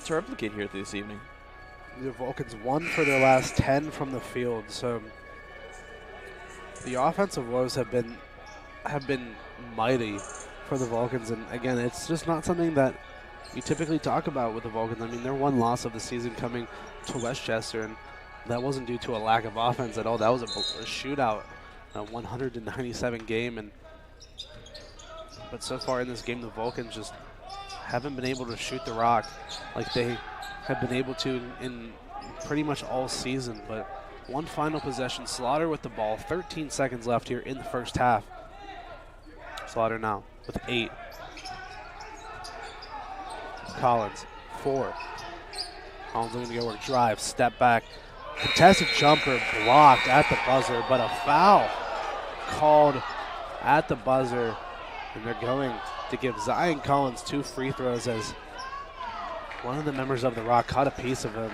to replicate here this evening. The Vulcans 1 for their last 10 from the field, so the offensive woes have been mighty for the Vulcans, and again, it's just not something that you typically talk about with the Vulcans. I mean, their one loss of the season coming to Westchester, and that wasn't due to a lack of offense at all. That was a shootout, a 197 game, but so far in this game, the Vulcans just haven't been able to shoot the Rock like they have been able to in pretty much all season. But one final possession, Slaughter with the ball, 13 seconds left here in the first half. Slaughter now with 8. Collins, 4. Collins looking to go work, drive, step back. Contested jumper blocked at the buzzer, but a foul called at the buzzer. And they're going to give Zion Collins 2 free throws as one of the members of the Rock caught a piece of him.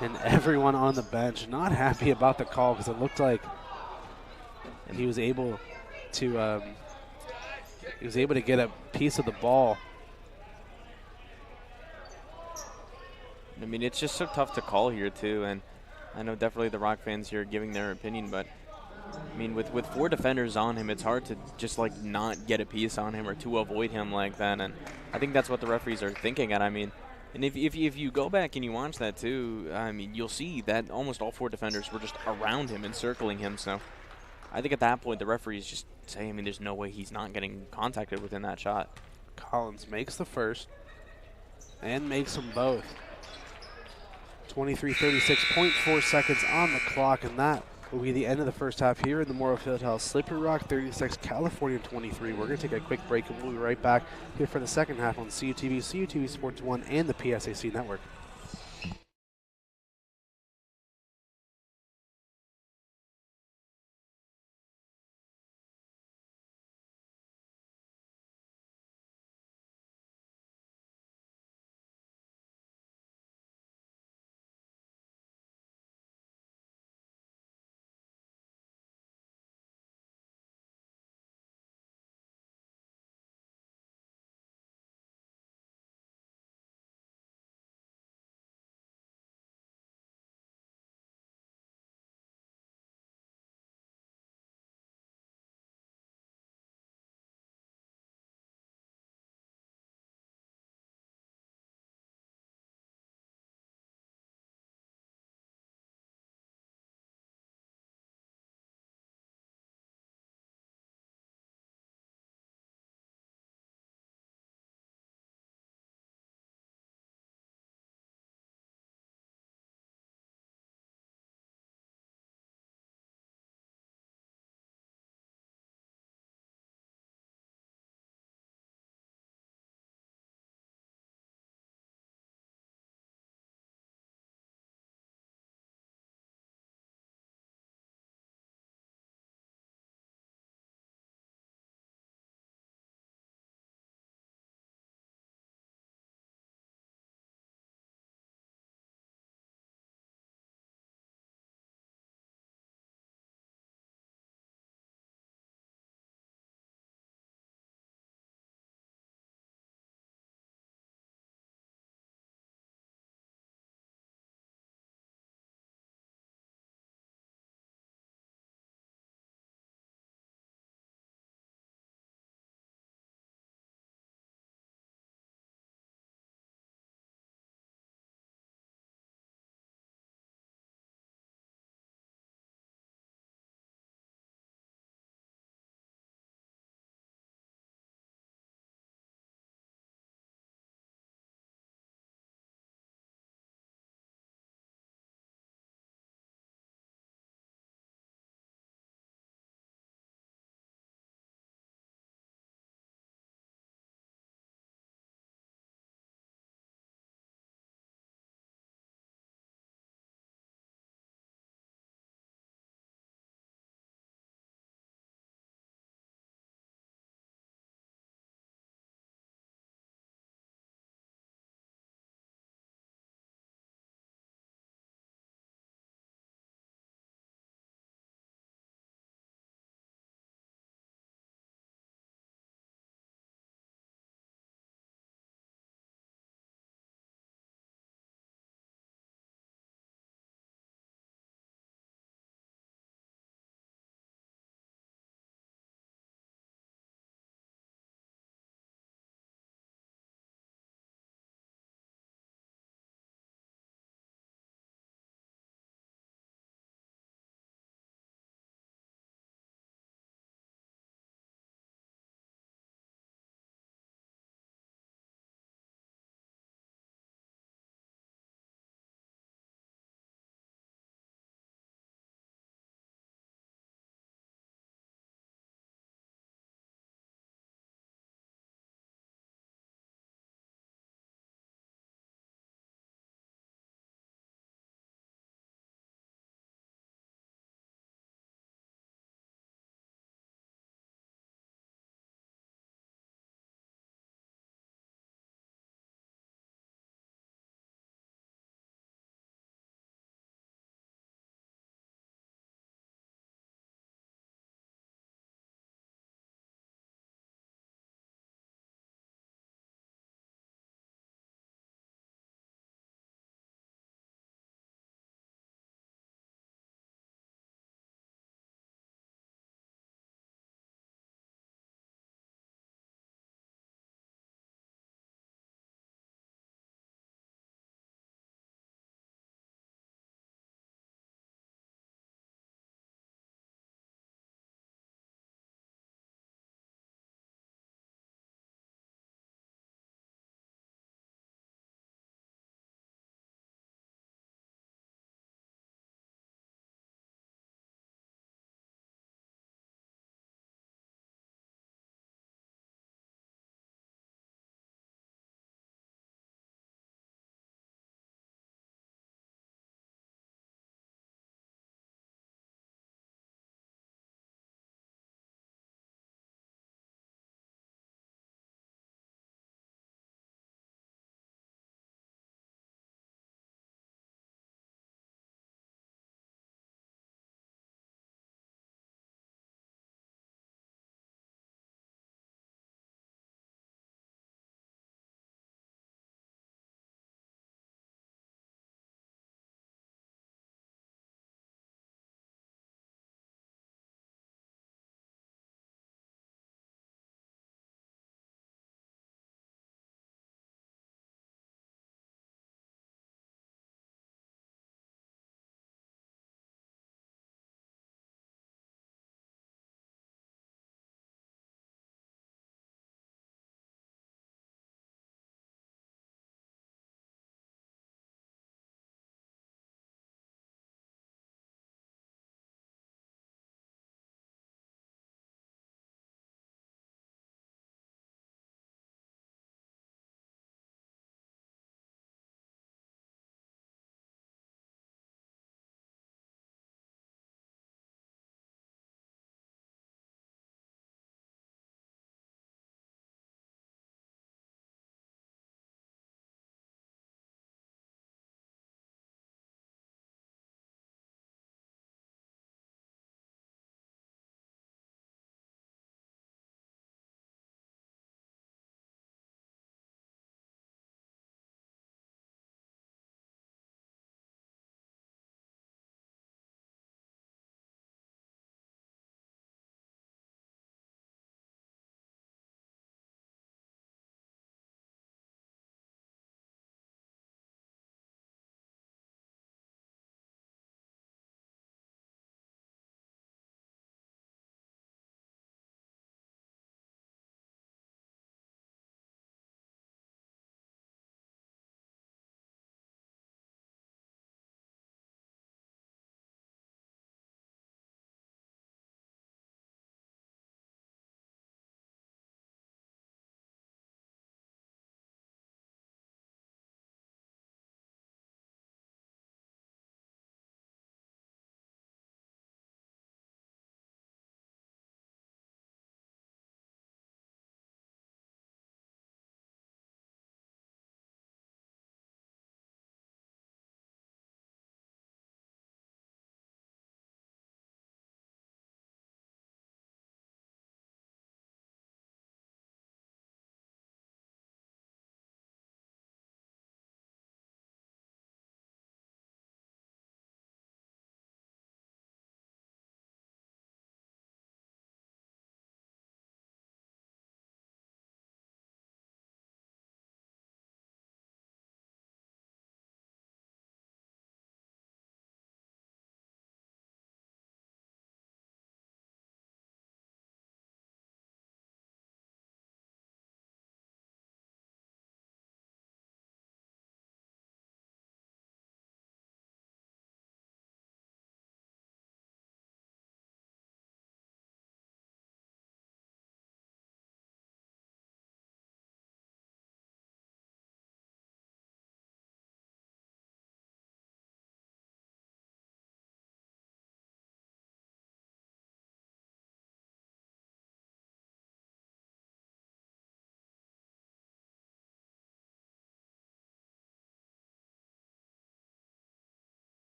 And everyone on the bench not happy about the call because it looked like he was able to get a piece of the ball. I mean, it's just so tough to call here too, and I know definitely the Rock fans here are giving their opinion, but I mean, with 4 defenders on him, it's hard to just like not get a piece on him or to avoid him like that, and I think that's what the referees are thinking. And I mean, and if you go back and you watch that too, I mean, you'll see that almost all 4 defenders were just around him, encircling him. So I think at that point the referees just say, I mean, there's no way he's not getting contacted within that shot. Collins makes the first and makes them both. 23:36.4 seconds on the clock, and that will be the end of the first half here in the Morrow Fieldhouse. Slippery Rock 36, California 23. We're going to take a quick break, and we'll be right back here for the second half on CUTV, CUTV Sports 1, and the PSAC Network.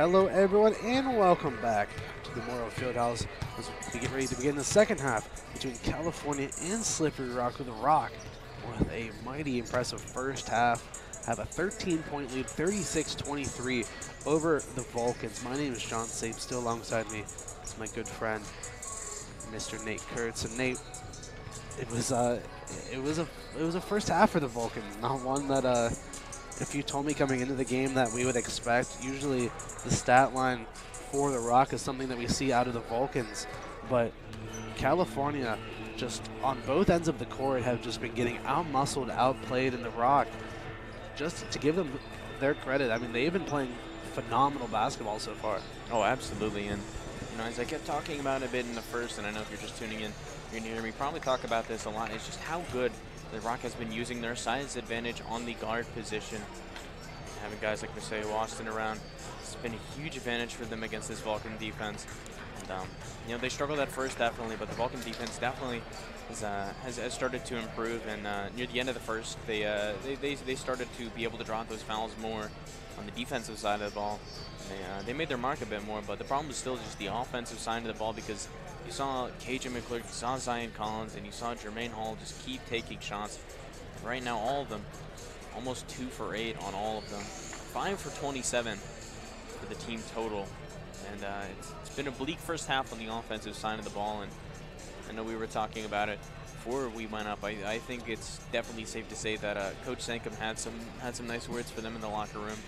hello everyone, and welcome back to the Memorial Fieldhouse as we get ready to begin the second half between California and Slippery Rock, with the Rock with a mighty impressive first half. Have a 13-point lead, 36-23 over the Vulcans. My name is John Sape. Still alongside me is my good friend, Mr. Nate Kurtz. And Nate, it was a first half for the Vulcans, not one that if you told me coming into the game that we would expect. Usually the stat line for the Rock is something that we see out of the Vulcans, but California, just on both ends of the court, have just been getting out-muscled, outplayed, in the Rock. Just to give them their credit, I mean, they've been playing phenomenal basketball so far. Oh, absolutely. And as I kept talking about it a bit in the first, and I know if you're just tuning in, you're going to hear me probably talk about this a lot, it's just how good the Rock has been using their size advantage on the guard position. Having guys like Maseo Austin around, it's been a huge advantage for them against this Vulcan defense. And, they struggled at first, definitely, but the Vulcan defense definitely has started to improve. And near the end of the first, they started to be able to draw out those fouls more on the defensive side of the ball. They made their mark a bit more, but the problem was still just the offensive side of the ball, because you saw KJ McClure, you saw Zion Collins, and you saw Jermaine Hall just keep taking shots. And right now, all of them, almost 2 for 8 on all of them. 5 for 27 for the team total. And it's been a bleak first half on the offensive side of the ball, and I know we were talking about it before we went up. I think it's definitely safe to say that Coach Sankum had some nice words for them in the locker room.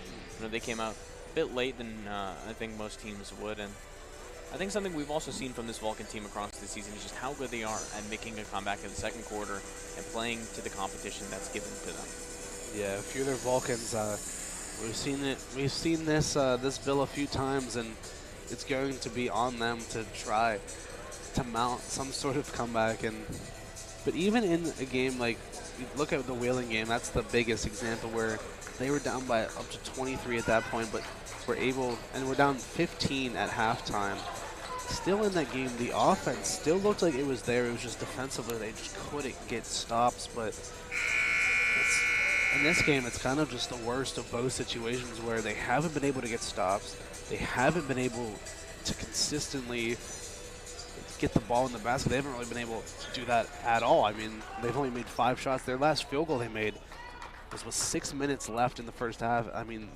They came out a bit late than I think most teams would, and I think something we've also seen from this Vulcan team across the season is just how good they are at making a comeback in the second quarter and playing to the competition that's given to them. Yeah, a few of their Vulcans, we've seen this bill a few times, and it's going to be on them to try to mount some sort of comeback. But even in a game like, look at the Wheeling game, that's the biggest example, where they were down by up to 23 at that point, but we're down 15 at halftime. Still in that game, the offense still looked like it was there. It was just defensively, they just couldn't get stops. But in this game, it's kind of just the worst of both situations, where they haven't been able to get stops. They haven't been able to consistently get the ball in the basket. They haven't really been able to do that at all. I mean, they've only made 5 shots. Their last field goal they made was with 6 minutes left in the first half. I mean,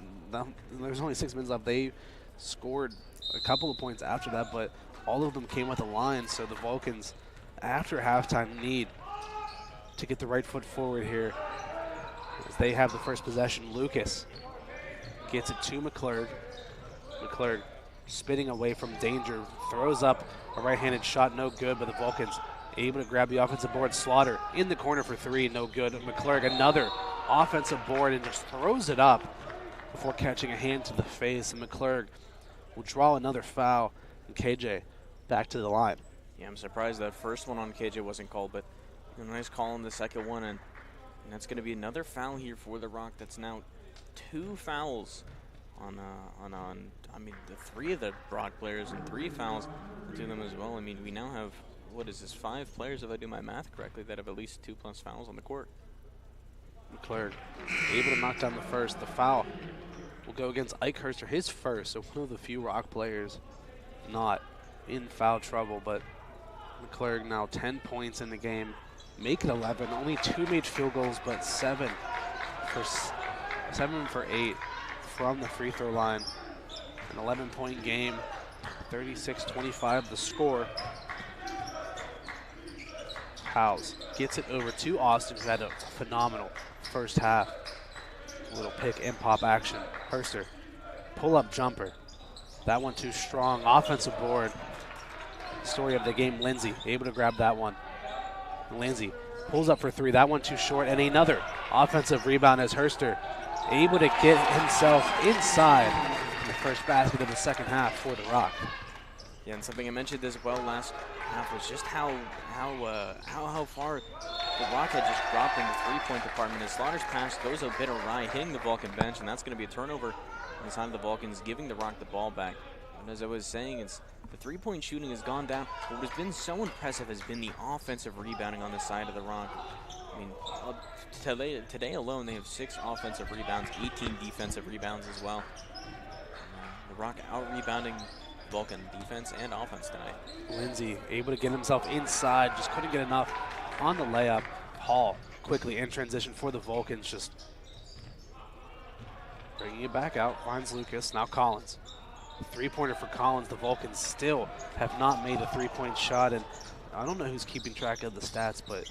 there's only 6 minutes left. They scored a couple of points after that, but all of them came at the line. So the Vulcans, after halftime, need to get the right foot forward here, as they have the first possession. Lucas gets it to McClurg. McClurg spinning away from danger, throws up a right-handed shot, no good, but the Vulcans able to grab the offensive board. Slaughter in the corner for 3, no good. McClurg, another offensive board, and just throws it up before catching a hand to the face. And McClurg will draw another foul, and KJ back to the line. Yeah, I'm surprised that first one on KJ wasn't called, but a nice call on the second one, and that's going to be another foul here for the Rock. That's now 2 fouls on I mean, the 3 of the Rock players, and 3 fouls to them as well. I mean, we now have, what is this, 5 players, if I do my math correctly, that have at least 2+ fouls on the court. McClurg able to knock down the first. The foul will go against Ike Herster, his first, so one of the few Rock players not in foul trouble. But McClurg now 10 points in the game, make it 11. Only 2 made field goals, but 7 for 8 from the free throw line. An 11-point game, 36-25 the score. Howes gets it over to Austin, who had a phenomenal first half. Little pick and pop action. Herster, pull-up jumper. That one too strong. Offensive board. Story of the game, Lindsay able to grab that one. Lindsay pulls up for 3. That one too short. And another offensive rebound as Herster able to get himself inside in the first basket of the second half for the Rock. Yeah, and something I mentioned as well last half was just how far the Rock had just dropped in the three-point department. As Slaughter's pass goes a bit awry, hitting the Vulcan bench, and that's going to be a turnover on the side of the Vulcans, giving the Rock the ball back. And as I was saying, it's the three-point shooting has gone down. What has been so impressive has been the offensive rebounding on the side of the Rock. I mean, today alone, they have 6 offensive rebounds, 18 defensive rebounds as well. The Rock out-rebounding Vulcan defense and offense tonight. Lindsay able to get himself inside, just couldn't get enough on the layup. Hall quickly in transition for the Vulcans, just bringing it back out, finds Lucas, now Collins. Three-pointer for Collins. The Vulcans still have not made a three-point shot, and I don't know who's keeping track of the stats, but it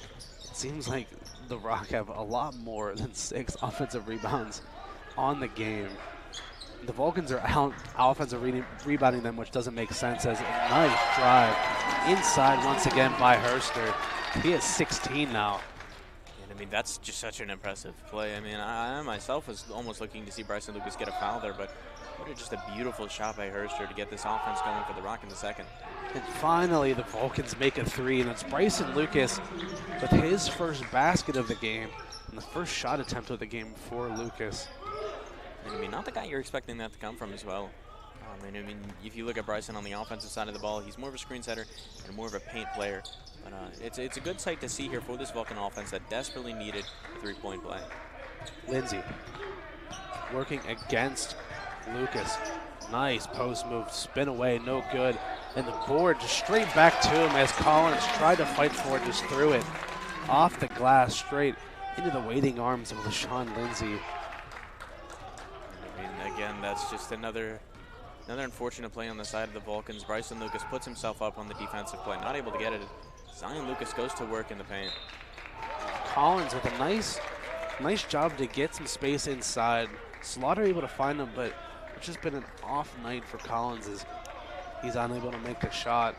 seems like the Rock have a lot more than 6 offensive rebounds on the game. The Vulcans are out offensive rebounding them, which doesn't make sense, as a nice drive inside once again by Herster. He has 16 now. And I mean, that's just such an impressive play. I mean, I myself was almost looking to see Bryson Lucas get a foul there, but what just a beautiful shot by Herster to get this offense going for the Rock in the second. And finally, the Vulcans make a 3, and it's Bryson Lucas with his first basket of the game and the first shot attempt of the game for Lucas. And I mean, not the guy you're expecting that to come from as well. I mean, if you look at Bryson on the offensive side of the ball, he's more of a screen setter and more of a paint player. But it's a good sight to see here for this Vulcan offense that desperately needed a three-point play. Lindsay working against Lucas. Nice post move, spin away, no good. And the board just straight back to him as Collins tried to fight for it, just threw it off the glass straight into the waiting arms of LaShawn Lindsay. I mean, again, that's just another unfortunate play on the side of the Vulcans. Bryson Lucas puts himself up on the defensive play, not able to get it. Zion Lucas goes to work in the paint. Collins with a nice job to get some space inside. Slaughter able to find him, but it's just been an off night for Collins as he's unable to make the shot.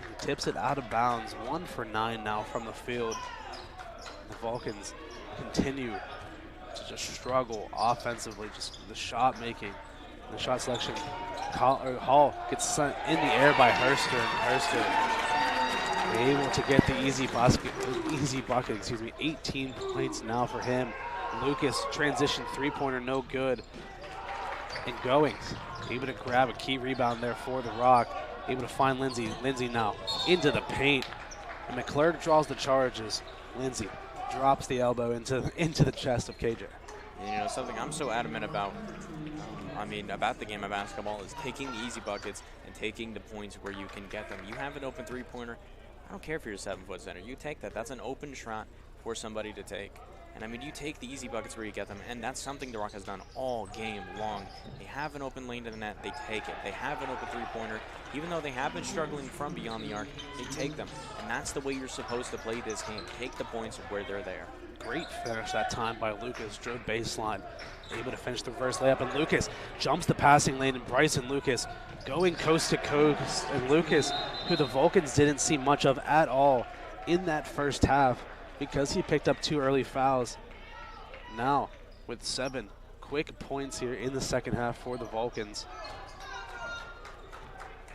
He tips it out of bounds. 1 for 9 now from the field. The Vulcans continue to just struggle offensively, just the shot making, the shot selection. Hall gets sent in the air by Herster, and Herster able to get the easy bucket, 18 points now for him. Lucas transition three-pointer, no good. And Goings able to grab a key rebound there for the Rock. Able to find Lindsay. Lindsay now into the paint. And McClure draws the charges. Lindsay drops the elbow into the chest of KJ. And, you know, something I'm so adamant about, about the game of basketball is taking the easy buckets and taking the points where you can get them. You have an open three-pointer. I don't care if you're a 7-foot center. You take that. That's an open shot for somebody to take. And I mean, you take the easy buckets where you get them, and that's something the Rock has done all game long. They have an open lane to the net, they take it. They have an open three-pointer. Even though they have been struggling from beyond the arc, they take them. And that's the way you're supposed to play this game. Take the points where they're there. Great finish that time by Lucas. Drove baseline, able to finish the reverse layup, and Lucas jumps the passing lane, and Bryson Lucas going coast to coast. And Lucas, who the Vulcans didn't see much of at all in that first half, because he picked up 2 early fouls. Now with 7 quick points here in the second half for the Vulcans.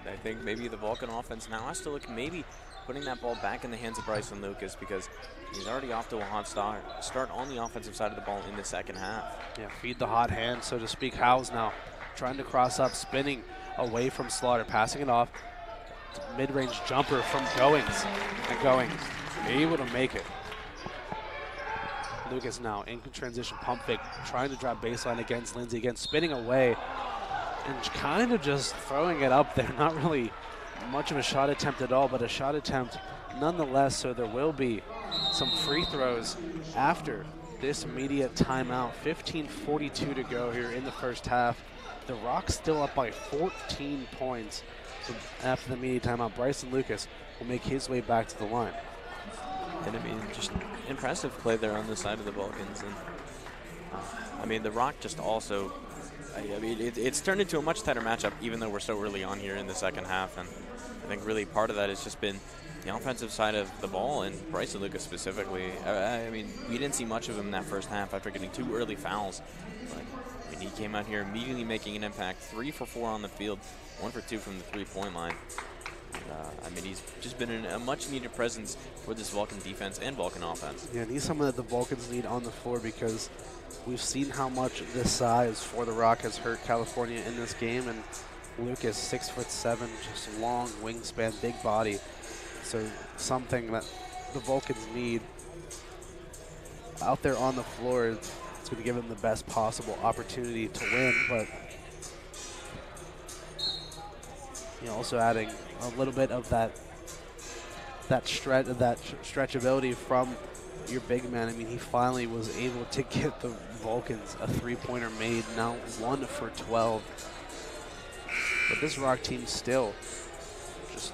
I think maybe the Vulcan offense now has to look maybe putting that ball back in the hands of Bryson Lucas, because he's already off to a hot start on the offensive side of the ball in the second half. Yeah, feed the hot hand, so to speak. Howes now trying to cross up, spinning away from Slaughter, passing it off. Mid-range jumper from Goings, and Goings able to make it. Lucas now in transition pump fake, trying to drop baseline against Lindsay, again spinning away and kind of just throwing it up there. Not really much of a shot attempt at all, but a shot attempt nonetheless, so there will be some free throws after this immediate timeout. 15:42 to go here in the first half. The Rock still up by 14 points. So after the immediate timeout, Bryson Lucas will make his way back to the line. And I mean, just impressive play there on the side of the Vulcans. And I mean, the Rock just also, it's turned into a much tighter matchup, even though we're so early on here in the second half. And I think really part of that has just been the offensive side of the ball, and Bryson Lucas specifically. I mean, we didn't see much of him in that first half after getting 2 early fouls. But I mean, he came out here immediately making an impact. 3 for 4 on the field, 1 for 2 from the three-point line. I mean, he's just been a much-needed presence for this Vulcan defense and Vulcan offense. Yeah, and he's someone that the Vulcans need on the floor, because we've seen how much this size for the Rock has hurt California in this game. And Lucas, 6'7", just long wingspan, big body. So something that the Vulcans need out there on the floor. It's going to give them the best possible opportunity to win, but Also adding a little bit of that stretchability from your big man. I mean, he finally was able to get the Vulcans a three-pointer made, now 1 for 12. But this Rock team still just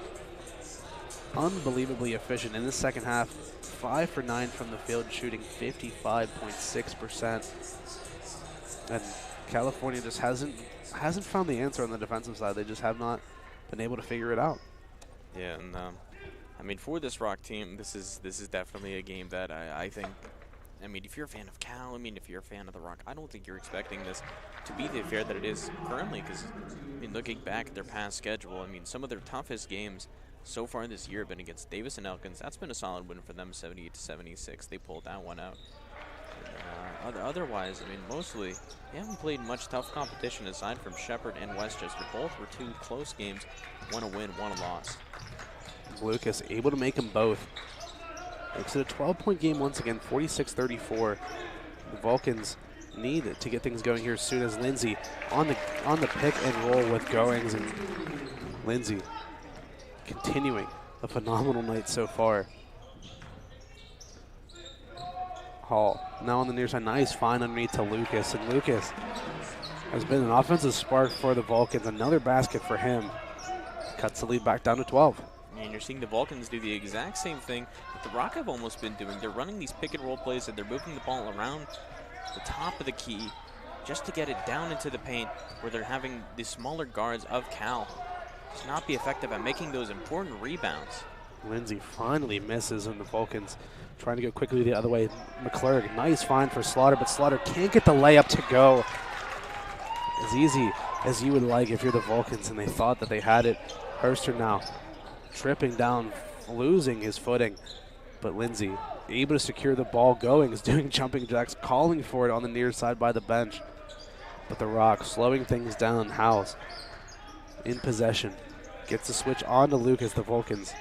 unbelievably efficient in the second half. 5 for 9 from the field, shooting 55.6%. And California just hasn't found the answer on the defensive side. They just have not been able to figure it out. Yeah, and I mean, for this Rock team, this is definitely a game that I think. I mean, if you're a fan of Cal, I mean, if you're a fan of the Rock, I don't think you're expecting this to be the affair that it is currently. Because, I mean, looking back at their past schedule, I mean, some of their toughest games so far this year have been against Davis and Elkins. That's been a solid win for them, 78-76. They pulled that one out. And, otherwise, I mean, mostly they haven't played much tough competition aside from Shepherd and Westchester. Both were 2 close games, 1 a win, 1 a loss. Lucas able to make them both. Makes it a 12-point game once again, 46-34. The Vulcans need to get things going here as soon as Lindsay on the pick and roll with Goings, and Lindsay continuing a phenomenal night so far. Hall now on the near side, nice find underneath to Lucas, and Lucas has been an offensive spark for the Vulcans. Another basket for him. Cuts the lead back down to 12. And you're seeing the Vulcans do the exact same thing that the Rock have almost been doing. They're running these pick and roll plays, and they're moving the ball around the top of the key just to get it down into the paint, where they're having the smaller guards of Cal to not be effective at making those important rebounds. Lindsay finally misses, and the Vulcans trying to go quickly the other way. McClurg, nice find for Slaughter, but Slaughter can't get the layup to go as easy as you would like if you're the Vulcans and they thought that they had it. Herster now tripping down, losing his footing, but Lindsay able to secure the ball. Going is doing jumping jacks, calling for it on the near side by the bench. But the Rock slowing things down. Howes in possession, gets the switch on to Lucas, the Vulcans.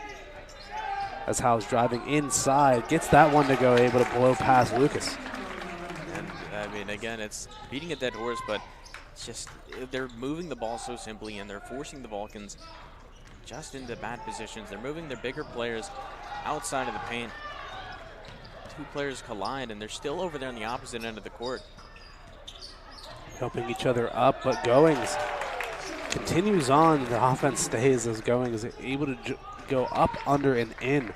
As Howes driving inside, gets that one to go, able to blow past Lucas. And I mean, again, it's beating a dead horse, but it's just they're moving the ball so simply, and they're forcing the Vulcans just into bad positions. They're moving their bigger players outside of the paint. 2 players collide, and they're still over there on the opposite end of the court. Helping each other up, but Goings continues on. The offense stays as Goings is able to go up, under, and in.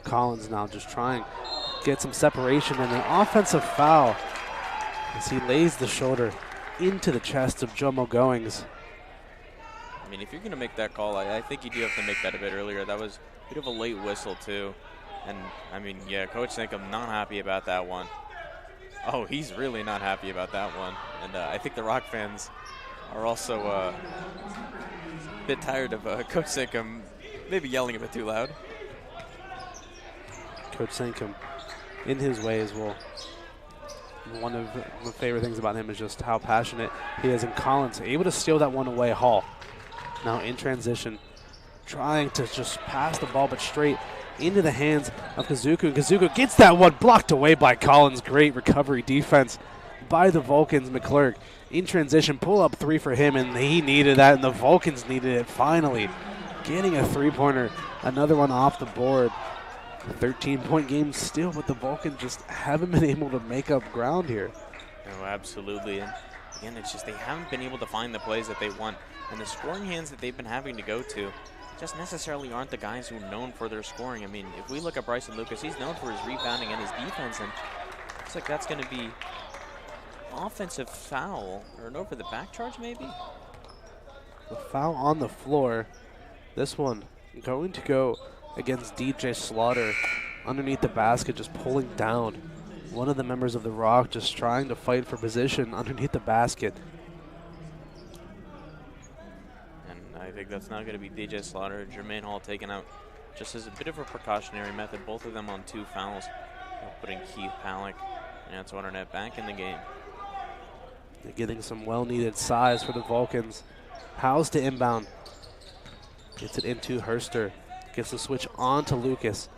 Collins now just trying to get some separation, and an offensive foul as he lays the shoulder into the chest of Jomo Goings. I mean, if you're going to make that call, I think you do have to make that a bit earlier. That was a bit of a late whistle, too. And, I mean, yeah, Coach Sankum not happy about that one. Oh, he's really not happy about that one. And I think the Rock fans are also a bit tired of Coach Sankum maybe yelling a bit too loud. Coach Sankum, in his way as well. One of my favorite things about him is just how passionate he is. And Collins able to steal that one away. Hall now in transition, trying to just pass the ball, but straight into the hands of Kazuku. Kazuku gets that one blocked away by Collins. Great recovery defense by the Vulcans. McClurg in transition, pull up 3 for him, and he needed that, and the Vulcans needed it finally. Getting a 3-pointer, another one off the board. 13-point game still, but the Vulcans just haven't been able to make up ground here. Oh, absolutely. And again, it's just they haven't been able to find the plays that they want. And the scoring hands that they've been having to go to just necessarily aren't the guys who are known for their scoring. I mean, if we look at Bryson Lucas, he's known for his rebounding and his defense, and looks like that's going to be offensive foul, or an over the back charge maybe? The foul on the floor. This one going to go against DJ Slaughter underneath the basket, just pulling down one of the members of the Rock, just trying to fight for position underneath the basket. And I think that's not going to be DJ Slaughter. Jermaine Hall taken out just as a bit of a precautionary method, both of them on 2 fouls, putting Keith Palak and Antoine Arnett back in the game. They're getting some well-needed size for the Vulcans. Howes to inbound. Gets it into Herster. Gets the switch on to Lucas.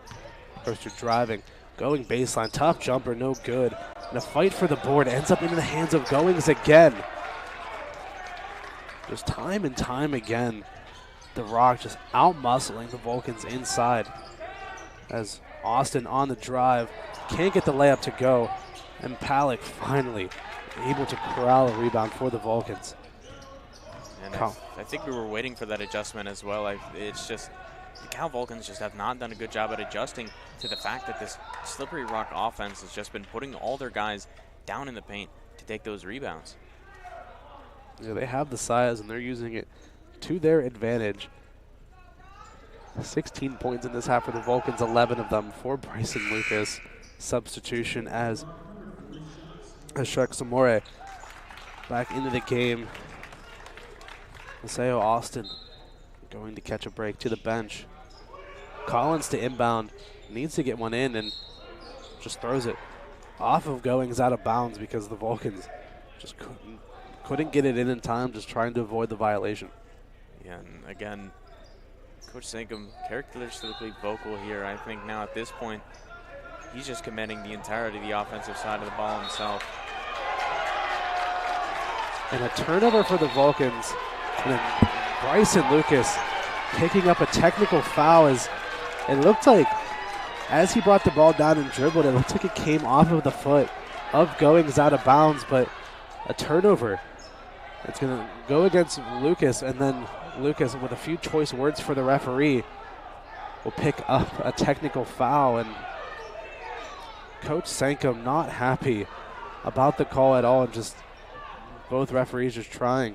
Herster driving. Going baseline. Tough jumper, no good. And a fight for the board ends up into the hands of Goings again. Just time and time again. the Rock just out-muscling the Vulcans inside as Austin on the drive can't get the layup to go, and Palick finally able to corral a rebound for the Vulcans. And I think we were waiting for that adjustment as well. It's just the Cal Vulcans just have not done a good job at adjusting to the fact that this Slippery Rock offense has just been putting all their guys down in the paint to take those rebounds. Yeah, they have the size, and they're using it to their advantage. 16 points in this half for the Vulcans, 11 of them for Bryson Lucas. Substitution as Shrek Samore back into the game. Maseo Austin going to catch a break to the bench. Collins to inbound, needs to get one in and just throws it off of Goings out of bounds because the Vulcans just couldn't get it in time, just trying to avoid the violation. Yeah, and again, Coach Sankum characteristically vocal here. I think now at this point, he's just commanding the entirety of the offensive side of the ball himself. And a turnover for the Vulcans. And then Bryson Lucas picking up a technical foul as it looked like as he brought the ball down and dribbled, it looked like it came off of the foot of Goings out of bounds, but a turnover. It's going to go against Lucas, and then Lucas, with a few choice words for the referee, will pick up a technical foul. And Coach Sankum not happy about the call at all, and just both referees just trying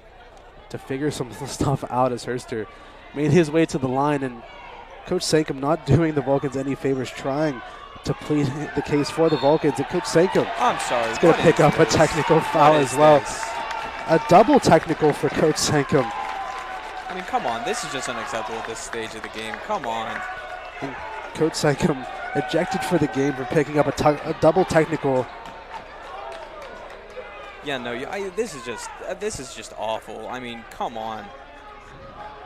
to figure some stuff out as Herster made his way to the line, and Coach Sankum not doing the Vulcans any favors, trying to plead the case for the Vulcans. And Coach Sankum is going to pick up a technical foul as well. A double technical for Coach Sankum. I mean, come on. This is just unacceptable at this stage of the game. Come on. And Coach Sankum ejected for the game for picking up a double technical. Yeah, no, this is just awful. I mean, come on.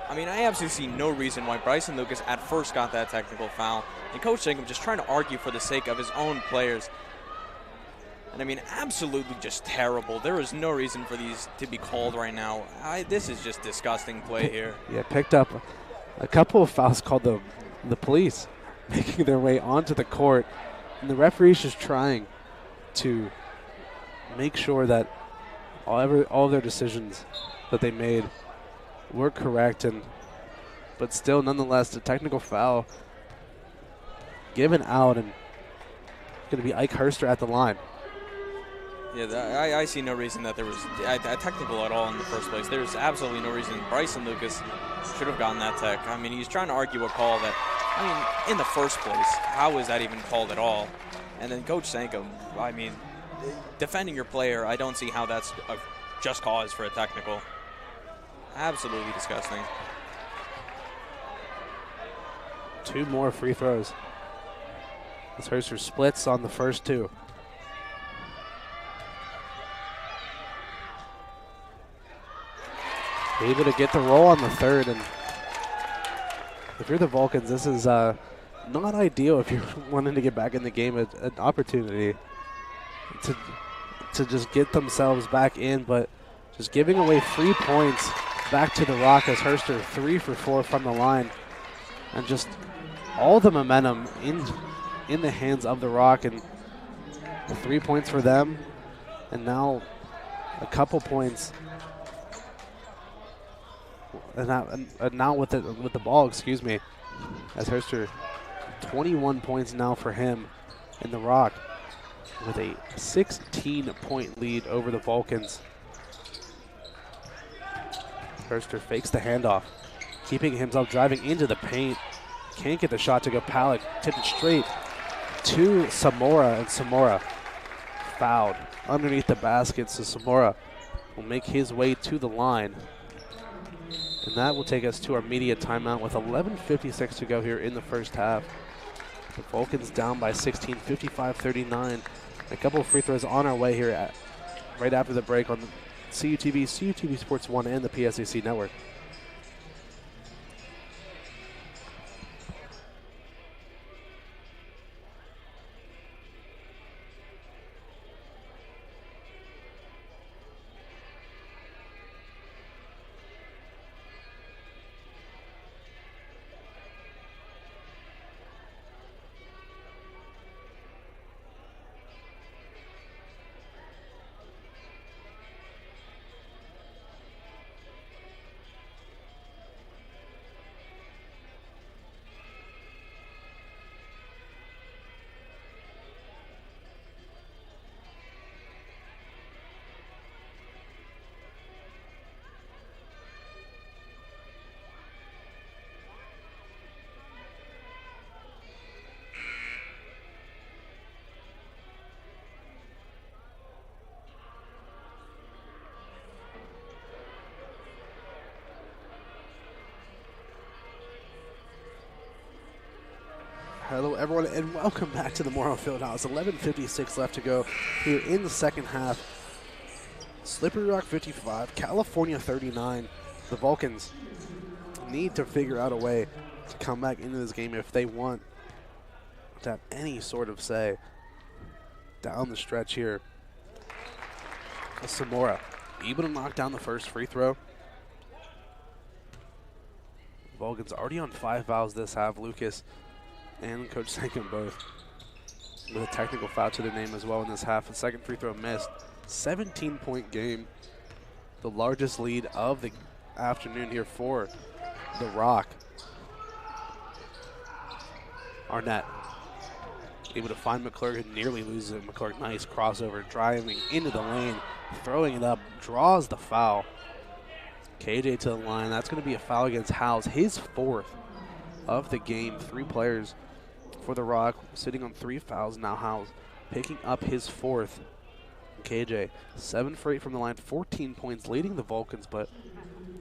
I mean, I absolutely see no reason why Bryson Lucas at first got that technical foul, and Coach Sankum just trying to argue for the sake of his own players. And I mean, absolutely just terrible. There is no reason for these to be called right now. This is just disgusting play here. Yeah, picked up a couple of fouls called the police, making their way onto the court, and the referee's just trying to make sure that all of their decisions that they made were correct, but still, nonetheless, the technical foul given out, and going to be Ike Herster at the line. Yeah, I see no reason that there was a technical at all in the first place. There's absolutely no reason Bryson Lucas should have gotten that tech. I mean, he's trying to argue a call that, I mean, in the first place, how is that even called at all? And then Coach Sankum, I mean, defending your player, I don't see how that's a just cause for a technical. Absolutely disgusting. 2 more free throws as Herster splits on the first 2. Able to get the roll on the third, and if you're the Vulcans, this is not ideal if you're wanting to get back in the game. An opportunity to just get themselves back in, but just giving away free points back to the Rock as Herster 3 for 4 from the line, and just all the momentum in the hands of the Rock, and the 3 points for them, and now a couple points. And now with the ball, excuse me, as Herster, 21 points now for him in the Rock, with a 16-point lead over the Vulcans. Herster fakes the handoff, keeping himself driving into the paint. Can't get the shot to go. Palick tipped it straight to Samora, and Samora fouled underneath the basket, so Samora will make his way to the line. And that will take us to our media timeout with 11:56 to go here in the first half. The Vulcans down by 16, 55-39. A couple of free throws on our way here right after the break on the CUTV Sports 1, and the PSAC Network. Hello, everyone, and welcome back to the Morrow Fieldhouse. 11:56 left to go here in the second half. Slippery Rock 55, California 39. The Vulcans need to figure out a way to come back into this game if they want to have any sort of say down the stretch here. Samora able to knock down the first free throw. Vulcans already on 5 fouls this half. Lucas and Coach Sankum both with a technical foul to their name as well in this half. The second free throw missed. 17-point game. The largest lead of the afternoon here for the Rock. Arnett able to find McClurg, who nearly loses it. McClurg, nice crossover, driving into the lane, throwing it up, draws the foul. KJ to the line. That's going to be a foul against Howes, his 4th of the game. 3 players for the Rock sitting on 3 fouls. Now Howes picking up his 4th. KJ 7 for 8 from the line, 14 points, leading the Vulcans, but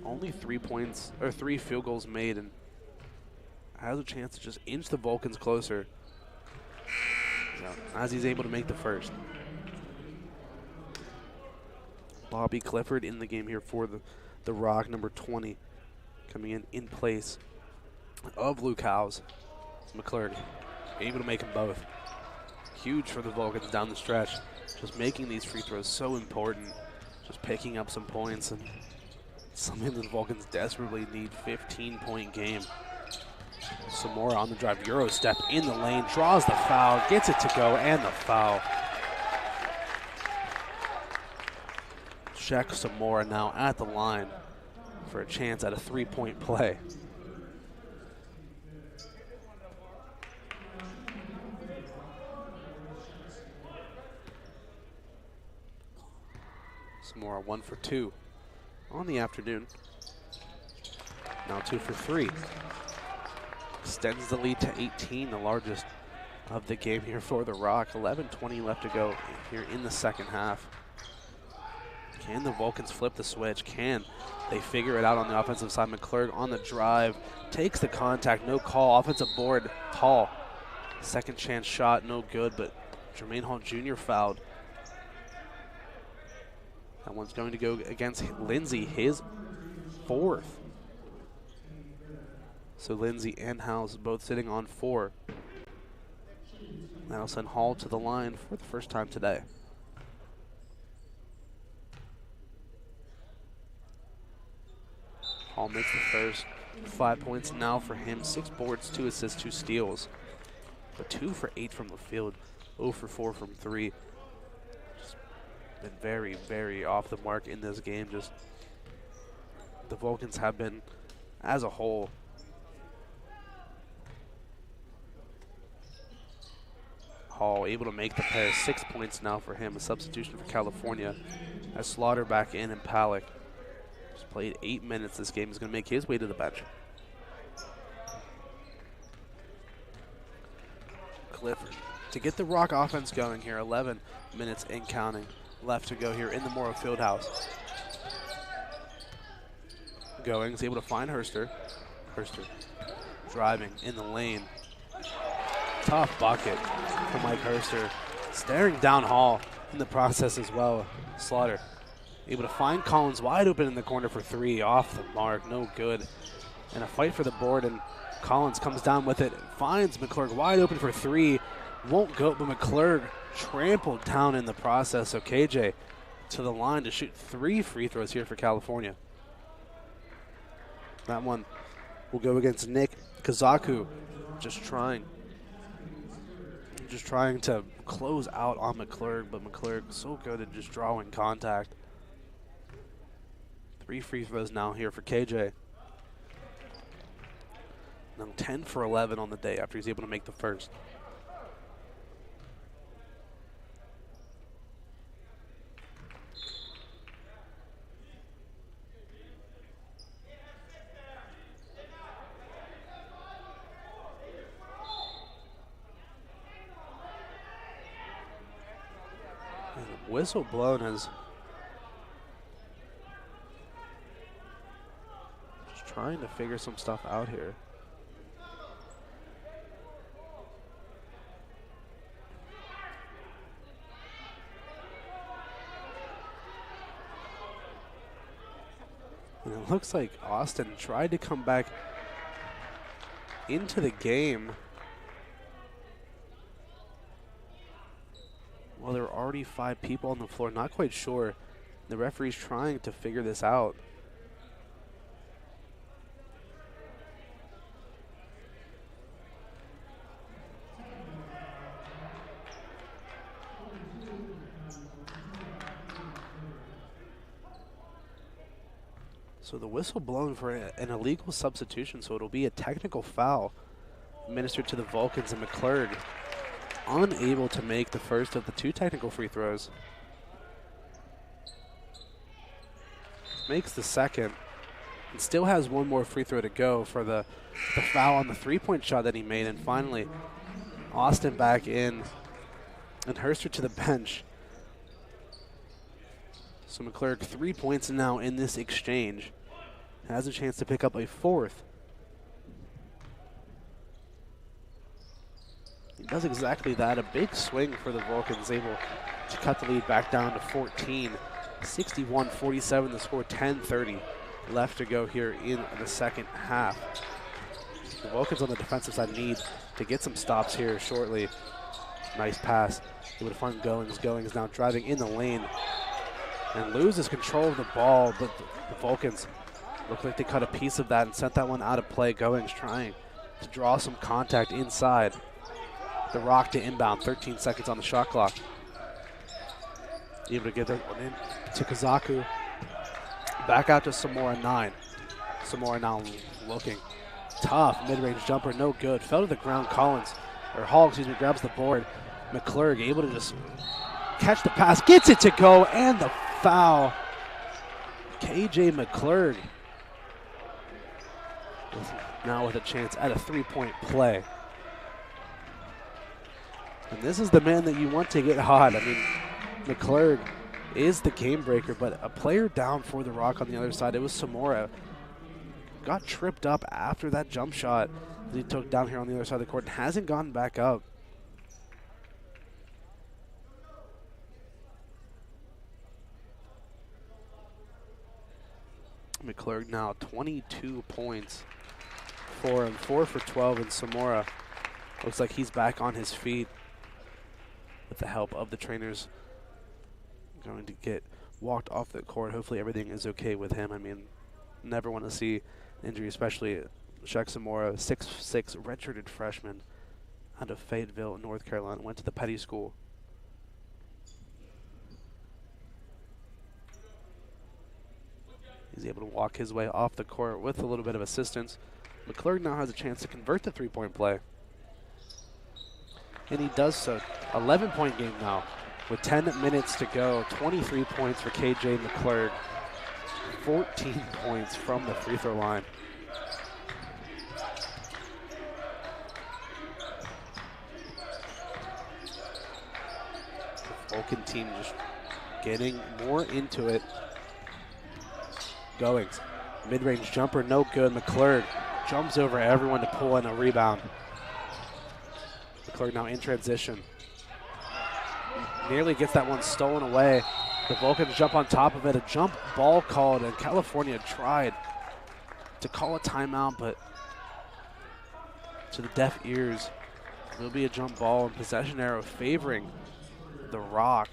only 3 points or 3 field goals made, and has a chance to just inch the Vulcans closer. So, as he's able to make the first. Bobby Clifford in the game here for the Rock, number 20, coming in place of Luke Howes. McClurg able to make them both. Huge for the Vulcans down the stretch. Just making these free throws so important. Just picking up some points, and something that the Vulcans desperately need. 15-point game. Samora on the drive, Euro step in the lane, draws the foul, gets it to go, and the foul. Check Samora now at the line for a chance at a 3-point play. Samora 1 for 2 on the afternoon. Now 2 for 3. Extends the lead to 18, the largest of the game here for the Rock. 11:20 left to go here in the second half. Can the Vulcans flip the switch? Can they figure it out on the offensive side? McClurg on the drive, takes the contact, no call. Offensive board, Hall. Second chance shot, no good, but Jermaine Hall Jr. fouled. That one's going to go against Lindsay, his 4th. So Lindsay and Howes both sitting on 4. That'll send Hall to the line for the first time today. Hall makes the first. 5 points now for him. 6 boards, 2 assists, 2 steals. But 2 for 8 from the field. 0 for 4 from 3. Just been very, very off the mark in this game. Just the Vulcans have been, as a whole, Hall able to make the pair. 6 points now for him. A substitution for California as Slaughter back in, and Palick just played 8 minutes this game. Is going to make his way to the bench. Clifford to get the Rock offense going here. 11 minutes and counting left to go here in the Morrow Fieldhouse. Goings able to find Herster. Herster driving in the lane. Tough bucket for Mike Herster. Staring down Hall in the process as well. Slaughter able to find Collins wide open in the corner for 3. Off the mark, no good. And a fight for the board, and Collins comes down with it. Finds McClurg wide open for 3. Won't go, but McClurg trampled down in the process. So KJ to the line to shoot 3 free throws here for California. That one will go against Nick Kazaku. Just trying to close out on McClurg, but McClurg so good at just drawing contact. 3 free throws now here for KJ. Now 10 for 11 on the day after he's able to make the first. Whistle blown as just trying to figure some stuff out here. it looks like Austin tried to come back into the game. Well, there were already 5 people on the floor. Not quite sure. The referee's trying to figure this out. So the whistle blown for an illegal substitution, so it'll be a technical foul administered to the Vulcans, and McClurg unable to make the first of the 2 technical free throws. Makes the second and still has 1 more free throw to go for the foul on the 3-point shot that he made. And finally, Austin back in and Hurster to the bench. So McClurg 3 points now in this exchange. Has a chance to pick up a 4th. He does exactly that. A big swing for the Vulcans, able to cut the lead back down to 14. 61-47 the score, 10:30 left to go here in the second half. The Vulcans on the defensive side need to get some stops here shortly. Nice pass. Able to find Goings. Goings now driving in the lane and loses control of the ball, but the Vulcans look like they cut a piece of that and sent that one out of play. Goings trying to draw some contact inside. The Rock to inbound, 13 seconds on the shot clock. Able to get that one in to Kazaku. Back out to Samora 9. Samora now looking tough. Mid-range jumper, no good. Fell to the ground. Hall, grabs the board. McClurg able to just catch the pass, gets it to go, and the foul. KJ McClurg now with a chance at a 3-point play. And this is the man that you want to get hot. I mean, McClurg is the game breaker, but a player down for the Rock on the other side. It was Samora. Got tripped up after that jump shot that he took down here on the other side of the court and hasn't gone back up. McClurg now 22 points, 4 for 12, and Samora looks like he's back on his feet with the help of the trainers. Going to get walked off the court. Hopefully everything is okay with him. I mean, never want to see injury, especially Shaq Samora, 6'6", redshirted freshman out of Fayetteville, North Carolina, went to the Petty School. He's able to walk his way off the court with a little bit of assistance. McClurg now has a chance to convert the 3-point play. And he does so. 11-point game now with 10 minutes to go. 23 points for KJ McClurg. 14 points from the free throw line. The Vulcan team just getting more into it. Goings, mid-range jumper, no good. McClurg jumps over everyone to pull in a rebound. McClurg now in transition. Nearly gets that one stolen away. The Vulcans jump on top of it. A jump ball called, and California tried to call a timeout, but to the deaf ears, there'll be a jump ball and possession arrow favoring the Rock.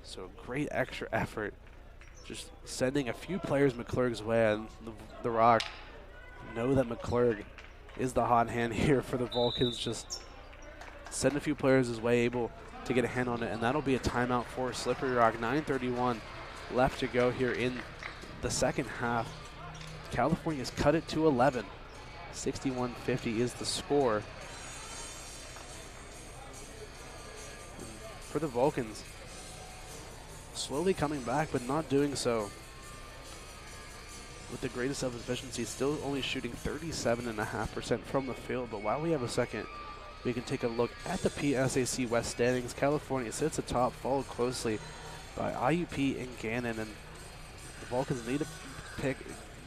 So great extra effort. Just sending a few players McClurg's way, and the Rock know that McClurg is the hot hand here for the Vulcans. Just send a few players his way, able to get a hand on it, and that'll be a timeout for Slippery Rock. 9:31 left to go here in the second half. California's cut it to 11. 61-50 is the score. For the Vulcans, slowly coming back, but not doing so with the greatest of efficiency, still only shooting 37.5% from the field. But while we have a second, we can take a look at the PSAC West standings. California sits atop, followed closely by IUP and Gannon, and the Vulcans need to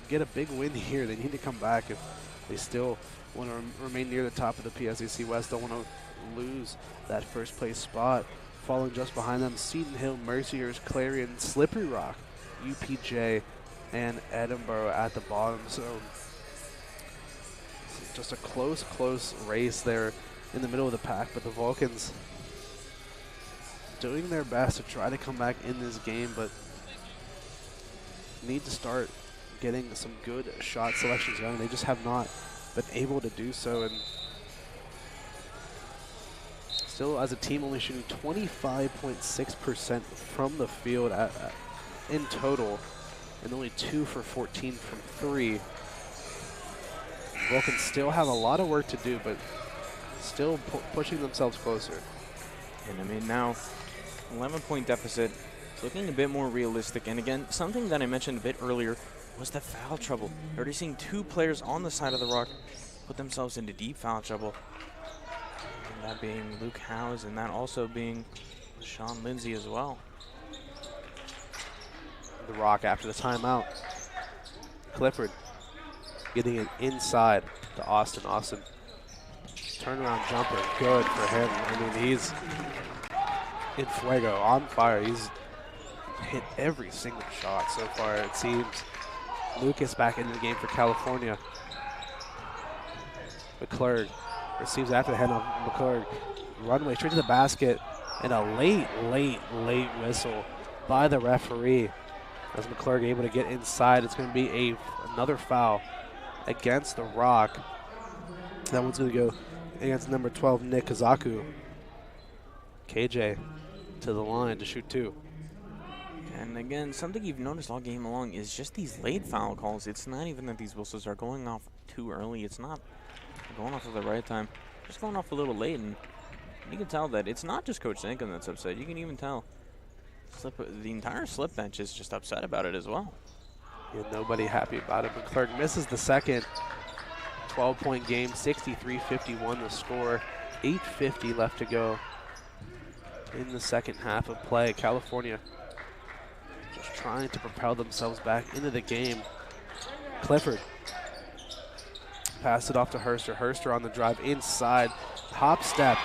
get a big win here. They need to come back if they still want to remain near the top of the PSAC West. Don't want to lose that first place spot. Following just behind them, Seton Hill, Mercyhurst, Clarion, Slippery Rock, UPJ, and Edinburgh at the bottom. So just a close race there in the middle of the pack, but the Vulcans doing their best to try to come back in this game, but need to start getting some good shot selections going. They just have not been able to do so, and still as a team only shooting 25.6% from the field in total, and only 2 for 14 from 3. Vulcans still have a lot of work to do, but still pushing themselves closer. And I mean, now 11-point deficit, looking a bit more realistic. And again, something that I mentioned a bit earlier was the foul trouble. Already seeing 2 players on the side of the Rock put themselves into deep foul trouble. And that being Luke Howes, and that also being Sean Lindsay as well. The Rock after the timeout. Clifford getting it inside to Austin. Austin, turnaround jumper, good for him. I mean, he's in fuego, on fire. He's hit every single shot so far, it seems. Lucas back into the game for California. McClurg receives after the handoff. McClurg runway straight to the basket, and a late whistle by the referee. As McClurg able to get inside, it's going to be another foul against the Rock. That one's going to go against number 12, Nick Kazaku. KJ to the line to shoot 2. And again, something you've noticed all game long is just these late foul calls. It's not even that these whistles are going off too early. It's not going off at the right time. Just going off a little late, and you can tell that it's not just Coach Zankum that's upset. You can even tell the entire slip bench is just upset about it as well. Yeah, nobody happy about it. McClurg misses the second. 12-point game, 63-51 the score. 8:50 left to go in the second half of play. California just trying to propel themselves back into the game. Clifford passed it off to Herster. Herster on the drive inside. Hop step.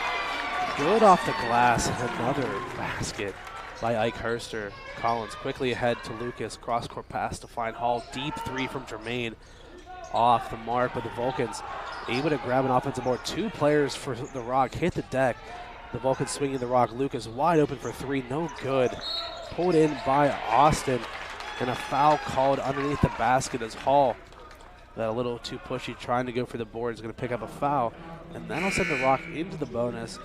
Good off the glass. Another basket by Ike Herster. Collins quickly ahead to Lucas. Cross-court pass to find Hall. Deep 3 from Jermaine. Off the mark, but the Vulcans able to grab an offensive board. 2 players for the Rock hit the deck. The Vulcans swinging the Rock. Lucas wide open for 3. No good. Pulled in by Austin. And a foul called underneath the basket as Hall, that a little too pushy, trying to go for the board, is going to pick up a foul. And that'll send the Rock into the bonus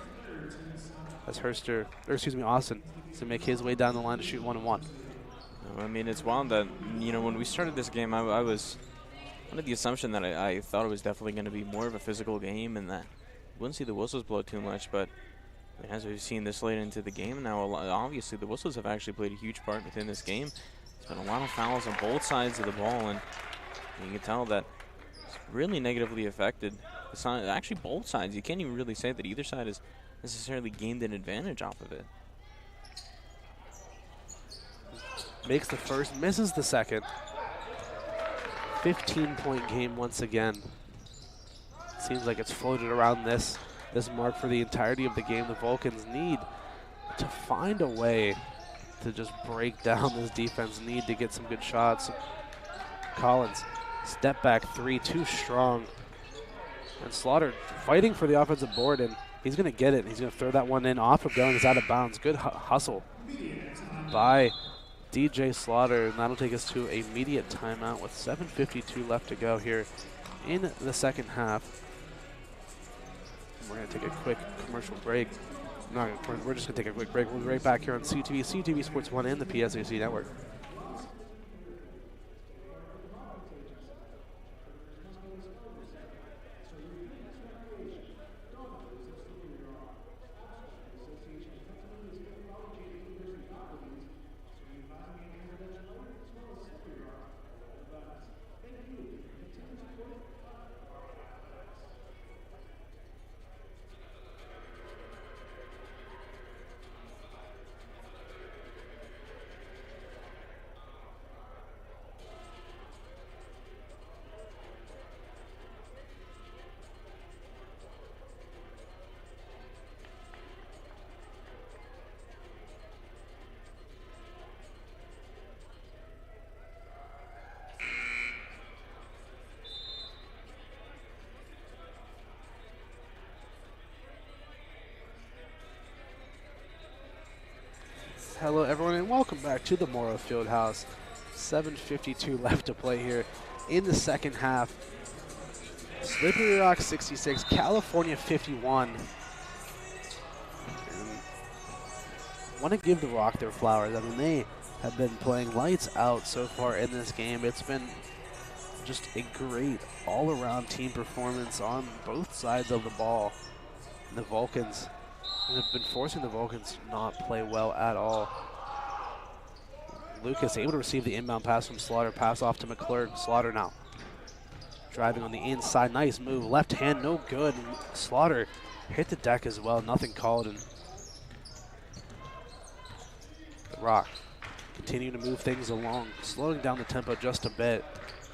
as Austin to make his way down the line to shoot 1-1. I mean, it's wild that, when we started this game, I was under the assumption that I thought it was definitely going to be more of a physical game and that we wouldn't see the whistles blow too much. But as we've seen this late into the game now, obviously the whistles have actually played a huge part within this game. There's been a lot of fouls on both sides of the ball, and you can tell that it's really negatively affected. Actually, both sides. You can't even really say that either side has necessarily gained an advantage off of it. Makes the first, misses the second. 15-point game once again. Seems like it's floated around this mark for the entirety of the game. The Vulcans need to find a way to just break down this defense, need to get some good shots. Collins, step back 3, too strong. And Slaughter fighting for the offensive board, and he's going to get it. He's going to throw that one in off of going. It's out of bounds. Good hustle by DJ Slaughter, and that'll take us to an immediate timeout with 7:52 left to go here in the second half. We're going to take a quick commercial break. We're just going to take a quick break. We'll be right back here on CTV Sports 1 and the PSAC Network. Hello, everyone, and welcome back to the Morrow Fieldhouse. 7:52 left to play here in the second half. Slippery Rock 66, California 51. I want to give the Rock their flowers. I mean, they have been playing lights out so far in this game. It's been just a great all-around team performance on both sides of the ball. And the Vulcans have been forcing the Vulcans to not play well at all. Lucas able to receive the inbound pass from Slaughter. Pass off to McClurg. Slaughter now driving on the inside. Nice move. Left hand, no good. Slaughter hit the deck as well. Nothing called. And the Rock continuing to move things along, slowing down the tempo just a bit.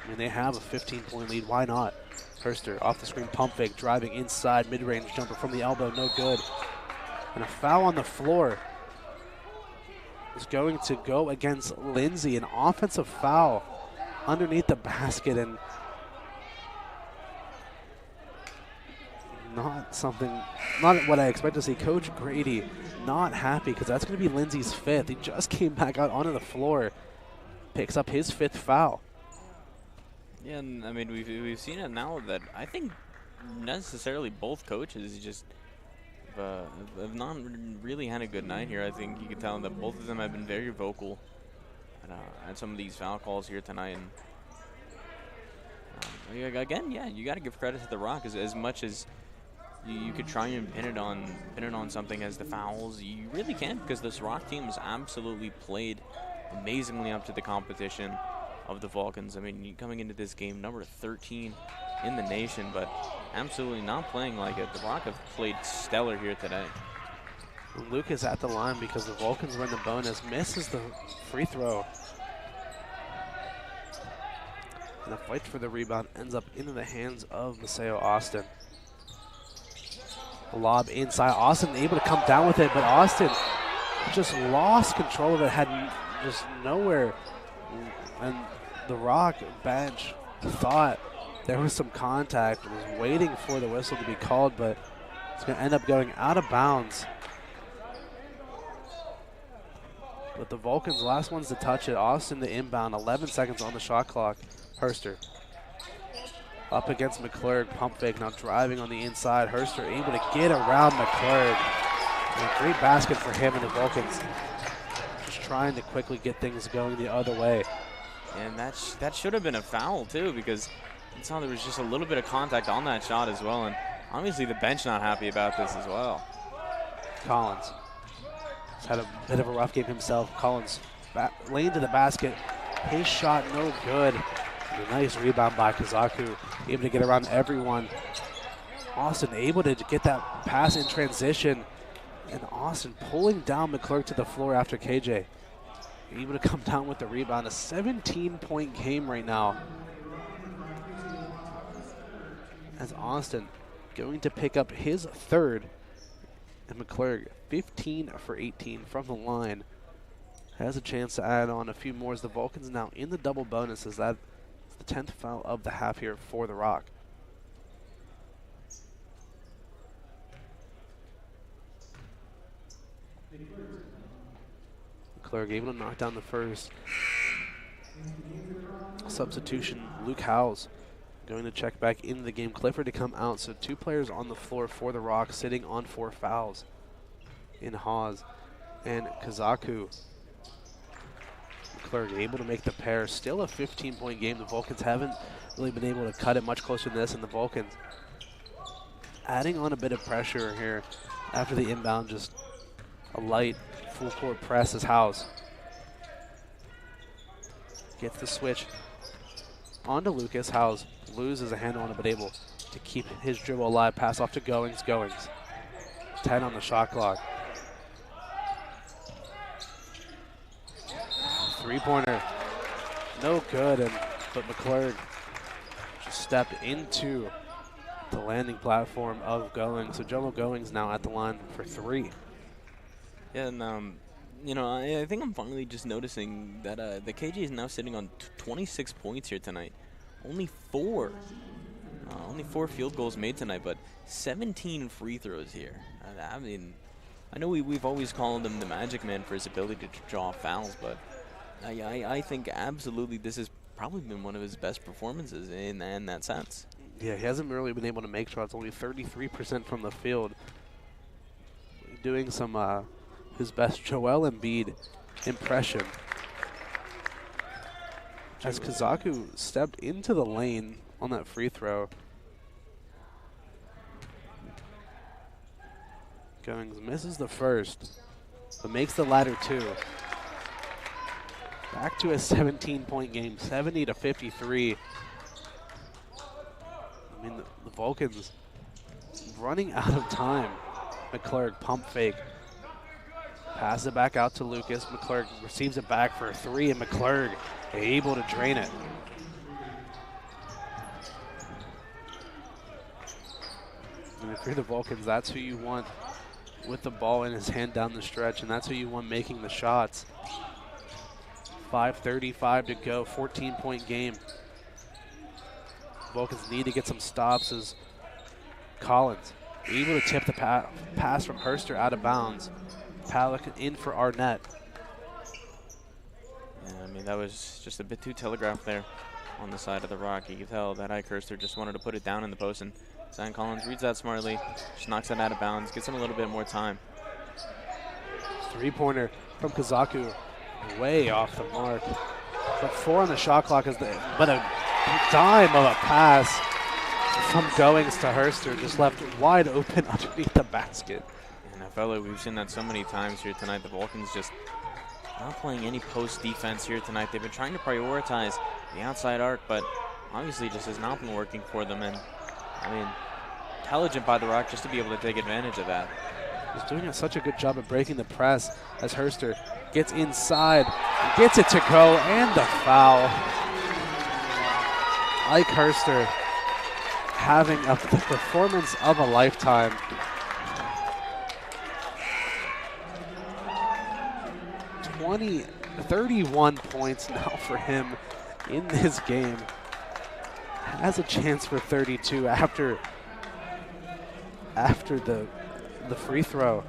I mean, they have a 15-point lead. Why not? Herster off the screen, pump fake, driving inside, mid-range jumper from the elbow, no good. And a foul on the floor is going to go against Lindsay. An offensive foul underneath the basket, and not what I expect to see. Coach Grady not happy because that's going to be Lindsay's fifth. He just came back out onto the floor, picks up his fifth foul. Yeah, and I mean, we've seen it now that I think necessarily both coaches just have not really had a good night here. I think you can tell that both of them have been very vocal at some of these foul calls here tonight. And again, yeah, you got to give credit to the Rock as much as you could try and pin it on something as the fouls. You really can't, because this Rock team has absolutely played amazingly up to the competition of the Vulcans. I mean, coming into this game, number 13 in the nation, but absolutely not playing like it. The Rock have played stellar here today. Lucas at the line because the Vulcans were in the bonus, misses the free throw. And the fight for the rebound ends up into the hands of Maceo Austin. A lob inside, Austin able to come down with it, but Austin just lost control of it, had just nowhere. And the Rock bench thought there was some contact, was waiting for the whistle to be called, but it's going to end up going out of bounds. But the Vulcans, last ones to touch it. Austin the inbound, 11 seconds on the shot clock. Herster up against McClurg, pump fake, now driving on the inside. Herster able to get around McClurg. And a great basket for him and the Vulcans. Just trying to quickly get things going the other way. And that should have been a foul too, because it saw there was just a little bit of contact on that shot as well, and obviously the bench not happy about this as well. Collins has had a bit of a rough game himself. Collins lane to the basket. His shot no good. And a nice rebound by Kazaku, able to get around everyone. Austin able to get that pass in transition, and Austin pulling down McClurg to the floor after KJ. Able to come down with the rebound. A 17-point game right now. As Austin going to pick up his third. And McClurg, 15 for 18 from the line. Has a chance to add on a few more as the Vulcans now in the double bonus, as that's the 10th foul of the half here for the Rock. McClurg able to knock down the first. Substitution, Luke Howes going to check back into the game. Clifford to come out, so two players on the floor for the Rock, sitting on 4 fouls in Hawes and Kazaku. McClurg able to make the pair. Still a 15-point game. The Vulcans haven't really been able to cut it much closer than this, and the Vulcans adding on a bit of pressure here after the inbound. Just a light full court press as Howes gets the switch onto Lucas. Howes loses a handle on it, but able to keep his dribble alive. Pass off to Goings. 10 on the shot clock. Three-pointer, no good, but McClurg just stepped into the landing platform of Goings. So Jomo Goings now at the line for 3. Yeah, and you know, I think I'm finally just noticing that the KJ is now sitting on 26 points here tonight. Only 4 field goals made tonight, but 17 free throws here. I mean, I know we've always called him the Magic Man for his ability to draw fouls, but I think absolutely this has probably been one of his best performances in that sense. Yeah, he hasn't really been able to make shots, only 33% from the field. Doing some his best Joel Embiid impression. As Kazaku stepped into the lane on that free throw. Goings misses the first, but makes the latter two. Back to a 17-point game, 70-53. I mean, the Vulcans running out of time. McClurg pump fake. Pass it back out to Lucas. McClurg receives it back for a three, and McClurg able to drain it. And if you're the Vulcans, that's who you want with the ball in his hand down the stretch, and that's who you want making the shots. 5:35 to go, 14-point game. Vulcans need to get some stops as Collins able to tip the pass from Herster out of bounds. Palick in for Arnett. Yeah, I mean, that was just a bit too telegraphed there on the side of the Rock. You could tell that Ike Herster just wanted to put it down in the post, and Zion Collins reads that smartly, just knocks it out of bounds, gets him a little bit more time. Three-pointer from Kazaku, way off the mark. But 4 on the shot clock, but a dime of a pass from Goings to Herster, just left wide open underneath the basket. And I felt like we've seen that so many times here tonight. The Vulcans just not playing any post defense here tonight. They've been trying to prioritize the outside arc, but obviously just has not been working for them. And I mean, intelligent by the Rock just to be able to take advantage of that. He's doing such a good job of breaking the press as Herster gets inside, gets it to go, and the foul. Ike Herster having the performance of a lifetime. 31 points now for him in this game. Has a chance for 32 after the free throw.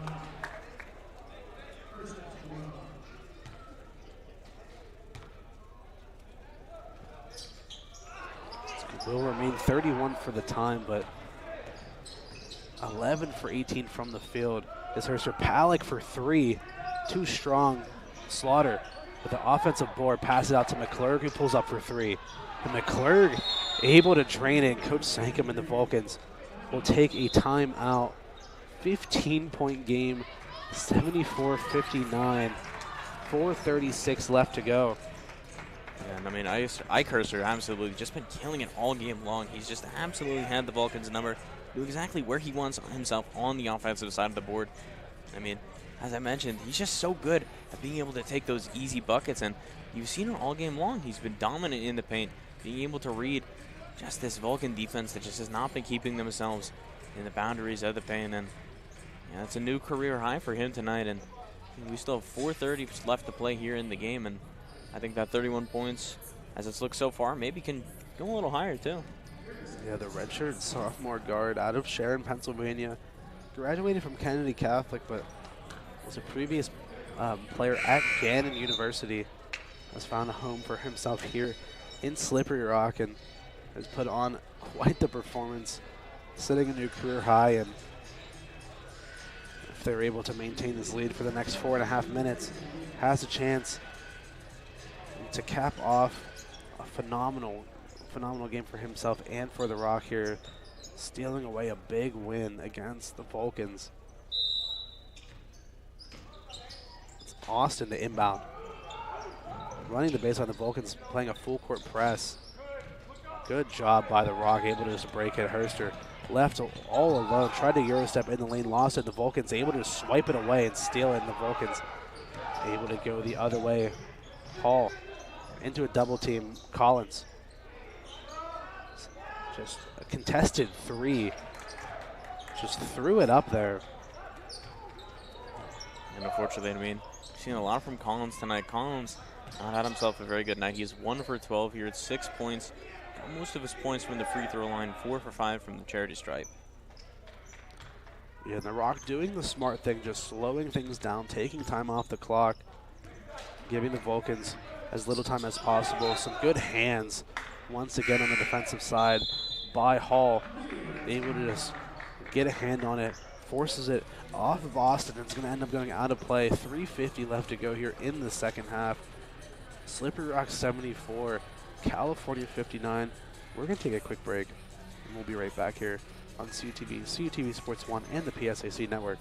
Will remain 31 for the time, but 11 for 18 from the field. Is Herster. Palick for three. Too strong. Slaughter with the offensive board, passes out to McClurg, who pulls up for three. And McClurg able to drain it. Coach Sankum and the Vulcans will take a timeout. 15-point game, 74-59. 4:36 left to go. And I mean, Ike Herster absolutely just been killing it all game long. He's just absolutely had the Vulcans' number, knew exactly where he wants himself on the offensive side of the board. I mean, as I mentioned, he's just so good at being able to take those easy buckets, and you've seen him all game long. He's been dominant in the paint, being able to read just this Vulcan defense that just has not been keeping themselves in the boundaries of the paint. And yeah, it's a new career high for him tonight, and we still have 4:30 left to play here in the game, and I think that 31 points, as it's looked so far, maybe can go a little higher too. Yeah, the redshirt sophomore guard out of Sharon, Pennsylvania, graduated from Kennedy Catholic, but was a previous player at Gannon University. Has found a home for himself here in Slippery Rock and has put on quite the performance, setting a new career high. And if they're able to maintain this lead for the next 4.5 minutes, has a chance to cap off a phenomenal game for himself and for the Rock here, stealing away a big win against the Vulcans. It's Austin to inbound. Running the baseline, the Vulcans playing a full court press. Good job by the Rock, able to just break it. Herster left all alone, tried to Euro step in the lane, lost it. The Vulcans able to swipe it away and steal it, and the Vulcans able to go the other way. Hall into a double team. Collins. Just a contested three. Just threw it up there. And unfortunately, I mean, we've seen a lot from Collins tonight. Collins not had himself a very good night. He's 1 for 12 here at 6 points. Got most of his points from the free throw line, 4 for 5 from the charity stripe. Yeah, the Rock doing the smart thing, just slowing things down, taking time off the clock, giving the Vulcans as little time as possible. Some good hands once again on the defensive side by Hall. Able to just get a hand on it, forces it off of Austin, and it's going to end up going out of play. 3:50 left to go here in the second half. Slippery Rock 74, California 59. We're going to take a quick break, and we'll be right back here on CUTV, CUTV Sports 1, and the PSAC Network.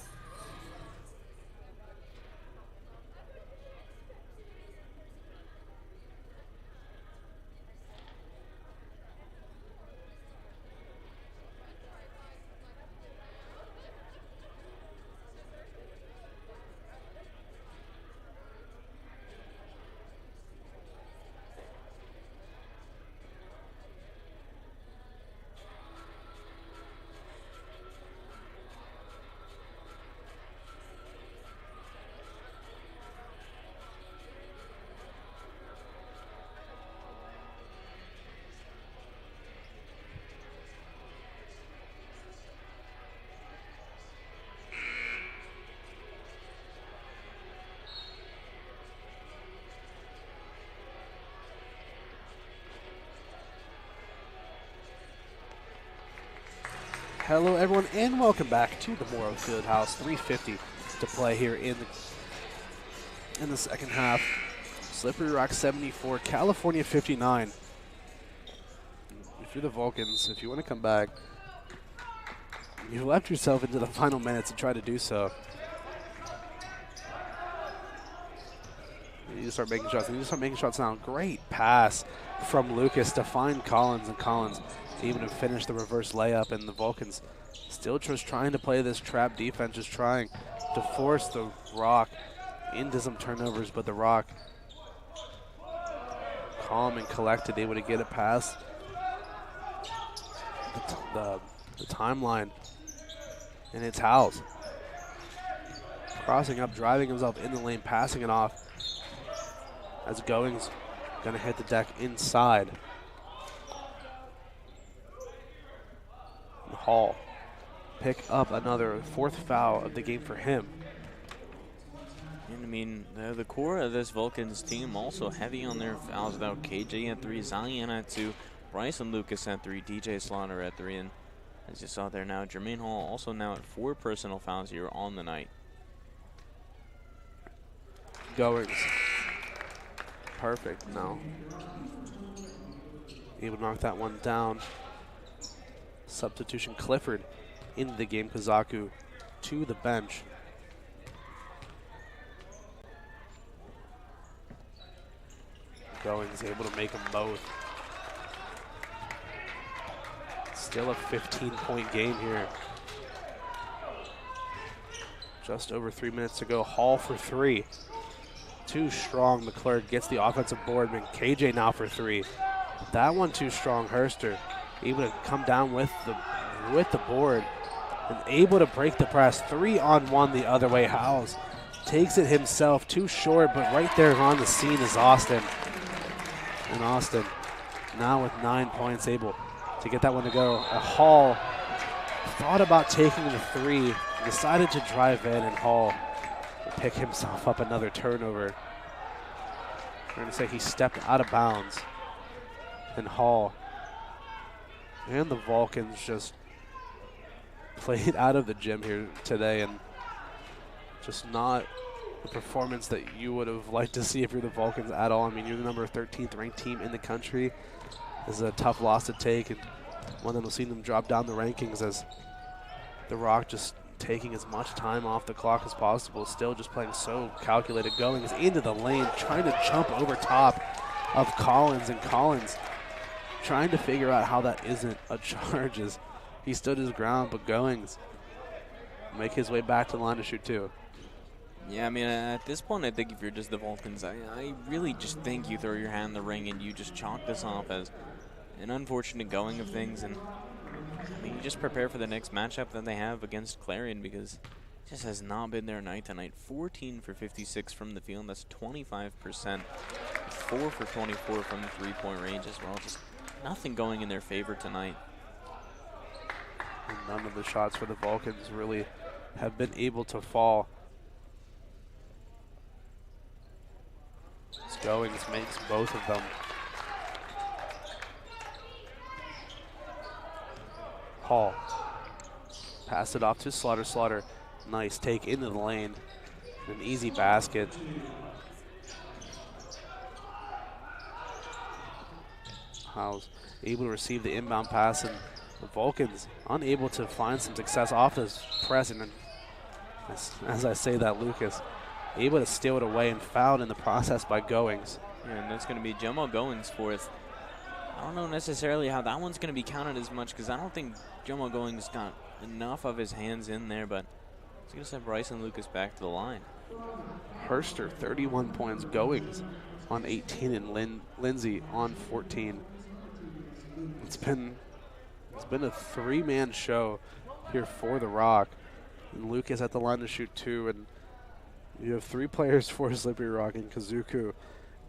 Hello, everyone, and welcome back to the Morrow Fieldhouse. 3:50 to play here in the second half. Slippery Rock 74, California 59. If you're the Vulcans, if you want to come back, you left yourself into the final minutes and try to do so. You need to start making shots. You need to start making shots now. Great pass from Lucas to find Collins, and Collins able to finish the reverse layup, and the Vulcans still just trying to play this trap defense, just trying to force the Rock into some turnovers, but the Rock calm and collected, able to get it past the timeline, and it's Howells crossing up, driving himself in the lane, passing it off as Goings gonna hit the deck inside. Hall pick up another fourth foul of the game for him. And I mean, the core of this Vulcans team also heavy on their fouls without KJ at 3, Zion at 2, Bryson Lucas at 3, DJ Slaughter at 3, and as you saw there now, Jermaine Hall also now at 4 personal fouls here on the night. Goings. Perfect now. Able to knock that one down. Substitution Clifford into the game. Kazaku to the bench. Goings able to make them both. Still a 15-point game here. Just over 3 minutes to go. Hall for 3. Too strong. McClurg gets the offensive board. And KJ now for 3. That one too strong. Herster able to come down with the board and able to break the press. 3-on-1 the other way. Howells takes it himself, too short, but right there on the scene is Austin. And Austin now with 9 points, able to get that one to go. Hall thought about taking the 3, decided to drive in, and Hall will pick himself up another turnover. I'm going to say he stepped out of bounds. And Hall and the Vulcans just played out of the gym here today, and just not the performance that you would have liked to see if you're the Vulcans at all. I mean, you're the number 13th ranked team in the country. This is a tough loss to take, and one that will see them drop down the rankings, as the Rock just taking as much time off the clock as possible, still just playing so calculated. Goings into the lane, trying to jump over top of Collins, and Collins trying to figure out how that isn't a charge as he stood his ground, but Goings make his way back to the line to shoot 2. Yeah, I mean, at this point, I think if you're just the Vulcans, I really just think you throw your hat in the ring and you just chalk this off as an unfortunate going of things. And, I mean, you just prepare for the next matchup that they have against Clarion, because it just has not been their night tonight. 14 for 56 from the field. That's 25%. 4 for 24 from the three-point range as well. Just nothing going in their favor tonight. And none of the shots for the Vulcans really have been able to fall. Goings makes both of them. Hall. Pass it off to Slaughter. Slaughter. Nice take into the lane. An easy basket. Howes able to receive the inbound pass, and the Vulcans unable to find some success off this press. And as I say that, Lucas able to steal it away and fouled in the process by Goings. Yeah, and that's going to be Jomo Goings' fourth. I don't know necessarily how that one's going to be counted as much, because I don't think Jomo Goings got enough of his hands in there, but it's going to send Bryson Lucas back to the line. Hurster, 31 points. Goings on 18, and Lindsay on 14. It's been a three-man show here for the Rock. And Lucas at the line to shoot 2, and you have 3 players for Slippery Rock, in Kazuku,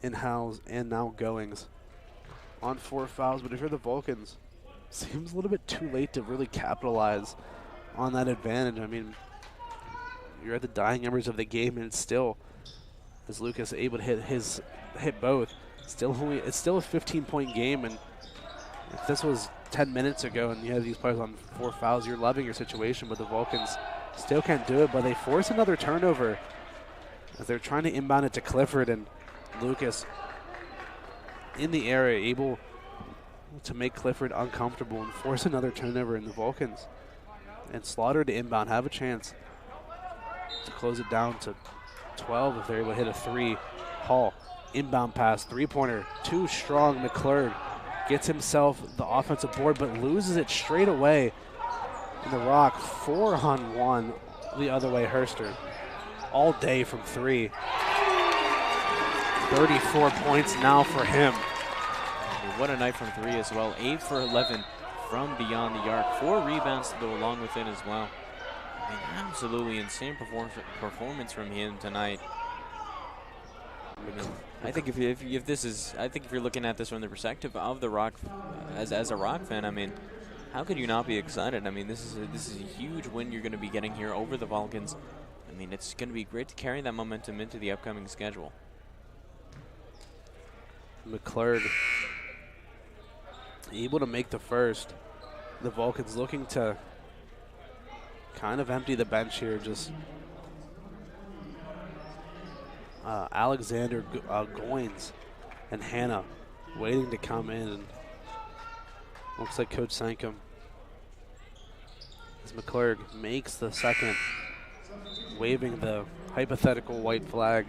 in Howes, and now Goings on 4 fouls. But if you're the Vulcans, seems a little bit too late to really capitalize on that advantage. I mean, you're at the dying embers of the game, and it's still, as Lucas able to hit both, it's still a 15-point game. And if this was 10 minutes ago and you had these players on 4 fouls, you're loving your situation. But the Vulcans still can't do it, but they force another turnover as they're trying to inbound it to Clifford, and Lucas in the area able to make Clifford uncomfortable and force another turnover. In the Vulcans and Slaughter to inbound have a chance to close it down to 12 if they're able to hit a 3. Hall, inbound pass, 3-pointer, too strong. McClurg gets himself the offensive board but loses it straight away. And the Rock 4-on-1 the other way. Hurster all day from 3. 34 points now for him. What a night from 3 as well. 8 for 11 from beyond the arc. 4 rebounds to go along with it as well. I mean, absolutely insane performance from him tonight. I think if you're looking at this from the perspective of the Rock, as a Rock fan, I mean, how could you not be excited? I mean, this is a huge win you're going to be getting here over the Vulcans. I mean, it's going to be great to carry that momentum into the upcoming schedule. McClurg able to make the first. The Vulcans looking to kind of empty the bench here. Just Alexander Goins and Hannah waiting to come in. And looks like Coach Sankum, as McClurg makes the second, waving the hypothetical white flag.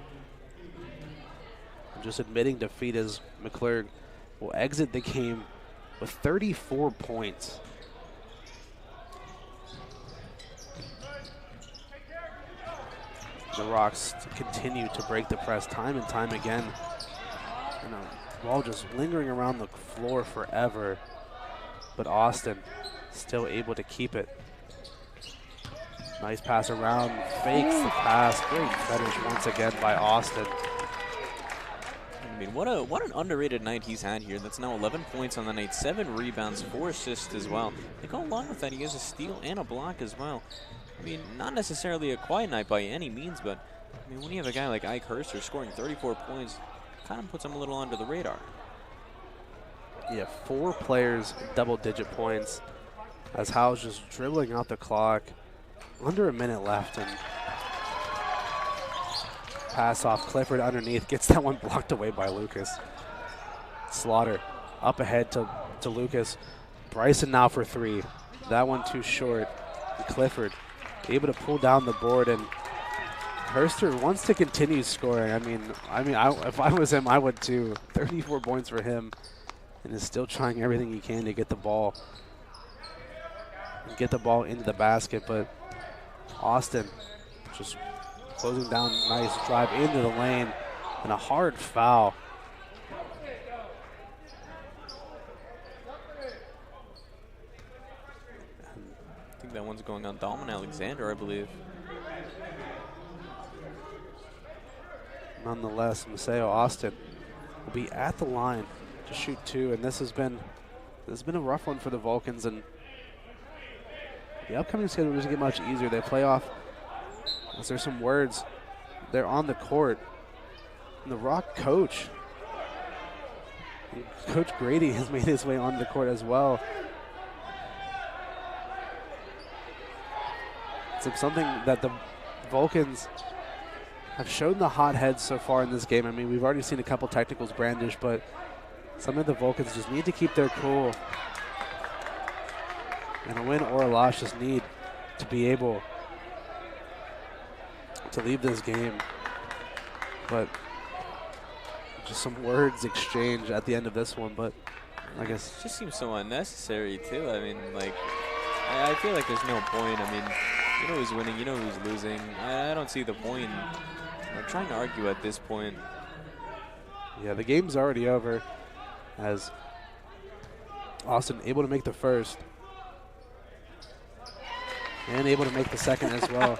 Just admitting defeat, as McClurg will exit the game with 34 points. The Rocks continue to break the press time and time again. And ball just lingering around the floor forever. But Austin still able to keep it. Nice pass around, fakes the pass. Great finish once again by Austin. I mean, what an underrated night he's had here. That's now 11 points on the night, 7 rebounds, 4 assists as well. They go along with that, he has a steal and a block as well. I mean, not necessarily a quiet night by any means, but I mean, when you have a guy like Ike Hurster scoring 34 points, kind of puts him a little under the radar. Yeah, 4 players, double-digit points, as Howes just dribbling out the clock. Under a minute left, and pass off Clifford underneath, gets that one blocked away by Lucas. Slaughter up ahead to Lucas. Bryson now for 3. That one too short. And Clifford able to pull down the board, and Hurster wants to continue scoring. I mean, if I was him, I would too. 34 points for him, and is still trying everything he can to get the ball into the basket. But Austin just closing down, nice drive into the lane, and a hard foul. I think that one's going on Dalman Alexander, I believe. Nonetheless, Maceo Austin will be at the line to shoot 2, and this has been a rough one for the Vulcans, and the upcoming schedule doesn't get much easier. They play off, as there's some words, they're on the court. And the Rock coach, Coach Grady, has made his way onto the court as well. It's something that the Vulcans have shown the hotheads so far in this game. I mean, we've already seen a couple technicals brandished, but some of the Vulcans just need to keep their cool. And a win or a loss just need to be able to leave this game. But just some words exchanged at the end of this one, but I guess it just seems so unnecessary too. I mean, like, I feel like there's no point. I mean, you know who's winning, you know who's losing. I don't see the point in trying to argue at this point. Yeah, the game's already over as Austin able to make the first and able to make the second as well.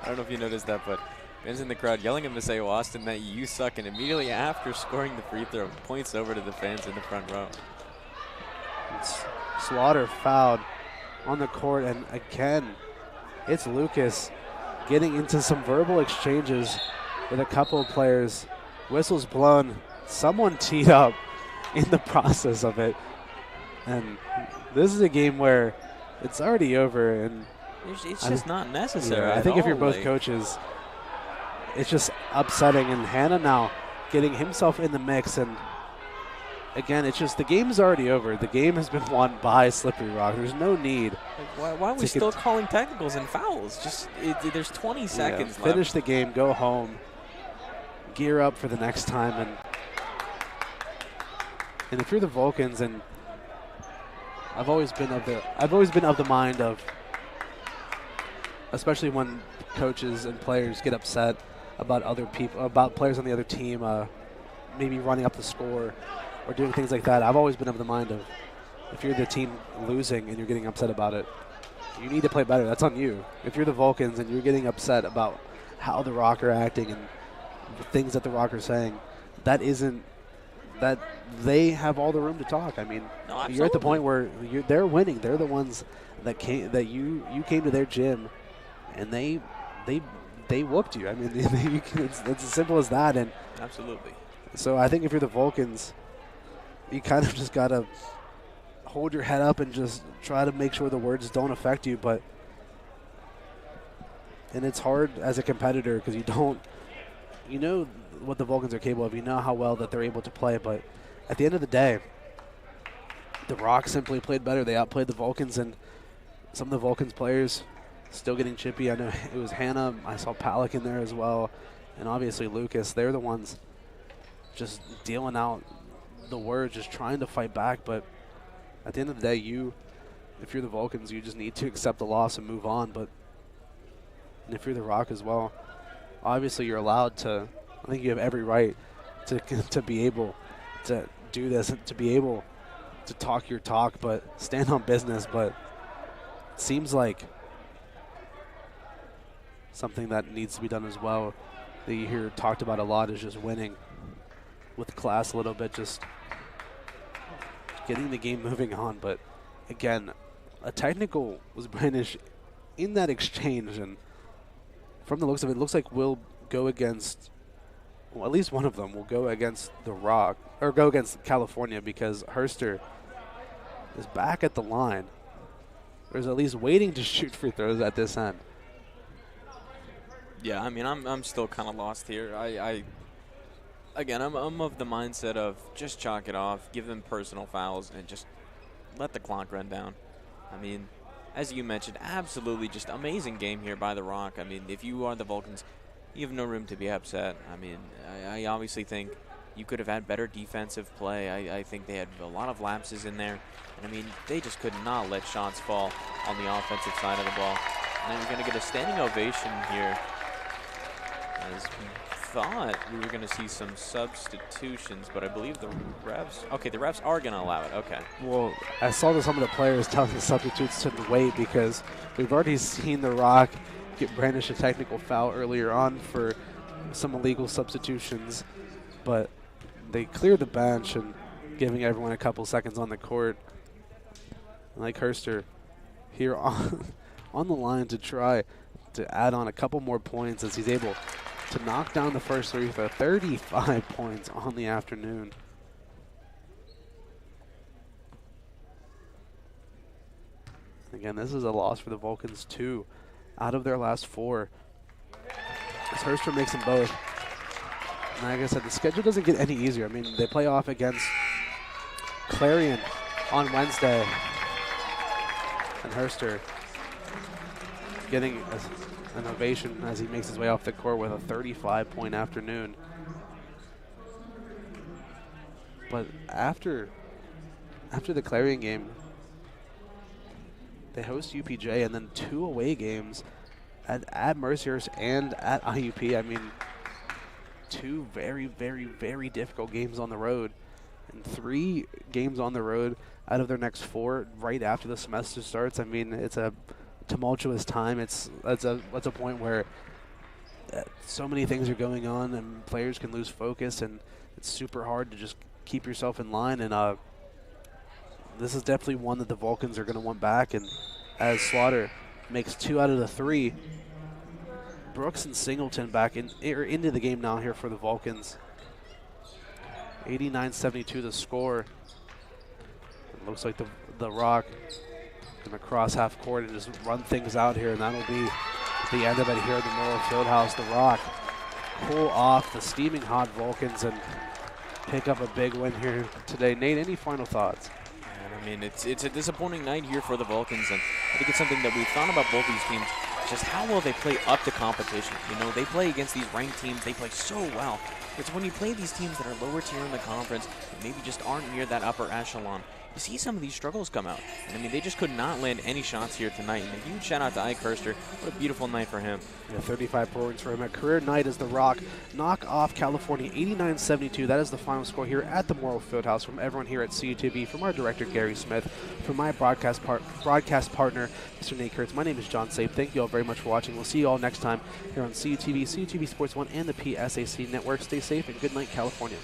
I don't know if you noticed that, but fans in the crowd yelling him to say, Austin, that you suck. And immediately after scoring the free throw, points over to the fans in the front row. It's Slaughter fouled on the court, and again, it's Lucas getting into some verbal exchanges with a couple of players. Whistles blown. Someone teed up in the process of it. And this is a game where it's already over, and it's just not necessary. Yeah, I think if you're both coaches, it's just upsetting. And Hannah now getting himself in the mix. And again, it's just the game's already over. The game has been won by Slippery Rock. There's no need. Why are we still calling technicals and fouls? Just there's 20 seconds left. Finish the game, go home, gear up for the next time. And if you're the Vulcans, and I've always been of the mind of, especially when coaches and players get upset about other people, about players on the other team, maybe running up the score or doing things like that. I've always been of the mind of, if you're the team losing and you're getting upset about it, you need to play better. That's on you. If you're the Vulcans and you're getting upset about how the Rock are acting and the things that the Rock are saying, that they have all the room to talk. I mean, no, you're at the point where they're winning. They're the ones that you came to their gym, and they whooped you. I mean, it's as simple as that. And absolutely. So I think if you're the Vulcans, you kind of just got to hold your head up and just try to make sure the words don't affect you. And it's hard as a competitor because you know what the Vulcans are capable of. You know how well that they're able to play. But at the end of the day, the Rock simply played better. They outplayed the Vulcans, and some of the Vulcans players still getting chippy. I know it was Hannah. I saw Palick in there as well. And obviously Lucas. They're the ones just dealing out the words, just trying to fight back. But at the end of the day, if you're the Vulcans, you just need to accept the loss and move on. And if you're the Rock as well, obviously you're allowed to, I think you have every right to be able to do this and to be able to talk your talk, but stand on business. But it seems like something that needs to be done as well that you hear talked about a lot is just winning with class a little bit, just getting the game moving on. But again, a technical was brandished in that exchange, and from the looks of it, looks like we'll go against, well, at least one of them will go against the Rock, or go against California, because Herster is back at the line. Or is at least waiting to shoot free throws at this end. Yeah, I mean, I'm still kind of lost here. Again, I'm of the mindset of just chalk it off, give them personal fouls, and just let the clock run down. I mean, as you mentioned, absolutely just amazing game here by the Rock. I mean, if you are the Vulcans, you have no room to be upset. I mean, I obviously think you could have had better defensive play. I think they had a lot of lapses in there. And, I mean, they just could not let shots fall on the offensive side of the ball. And then we're going to get a standing ovation here, as we thought we were going to see some substitutions, but I believe the refs, okay, the refs are going to allow it. Okay. Well, I saw some of the players telling the substitutes to wait, because we've already seen the Rock get brandished a technical foul earlier on for some illegal substitutions, but they cleared the bench and giving everyone a couple seconds on the court. Like Herster here on, on the line to try to add on a couple more points as he's able to knock down the first three for 35 points on the afternoon. Again, this is a loss for the Vulcans, 2 out of their last 4. As Hurster makes them both. And like I said, the schedule doesn't get any easier. I mean, they play off against Clarion on Wednesday. And Hurster getting an ovation as he makes his way off the court with a 35-point afternoon. But after the Clarion game, they host UPJ and then 2 away games at Mercyhurst and at IUP. I mean, 2 very, very, very difficult games on the road, and 3 games on the road out of their next 4 right after the semester starts. I mean, it's a tumultuous time. It's a point where so many things are going on and players can lose focus, and it's super hard to just keep yourself in line. And this is definitely one that the Vulcans are going to want back. And as Slaughter makes 2 out of the 3, Brooks and Singleton back into the game now here for the Vulcans. 89-72 the score. It looks like the Rock going to cross half court and just run things out here, and that'll be the end of it here at the Morrow Fieldhouse. The Rock pull off the steaming hot Vulcans and pick up a big win here today. Nate, any final thoughts? I mean, it's a disappointing night here for the Vulcans, and I think it's something that we've thought about both these teams, just how well they play up to competition. You know, they play against these ranked teams, they play so well. It's when you play these teams that are lower tier in the conference, that maybe just aren't near that upper echelon, you see some of these struggles come out. And I mean, they just could not land any shots here tonight. And a huge shout out to Ike Hurster. What a beautiful night for him. Yeah, 35 points for him. A career night as the Rock knock off California 89-72. That is the final score here at the Morrow Fieldhouse. From everyone here at CUTV, from our director Gary Smith, from my broadcast partner Mr. Nate Kurtz. My name is John Sape. Thank you all very much for watching. We'll see you all next time here on CUTV, CUTV Sports 1, and the PSAC Network. Stay safe and good night, California.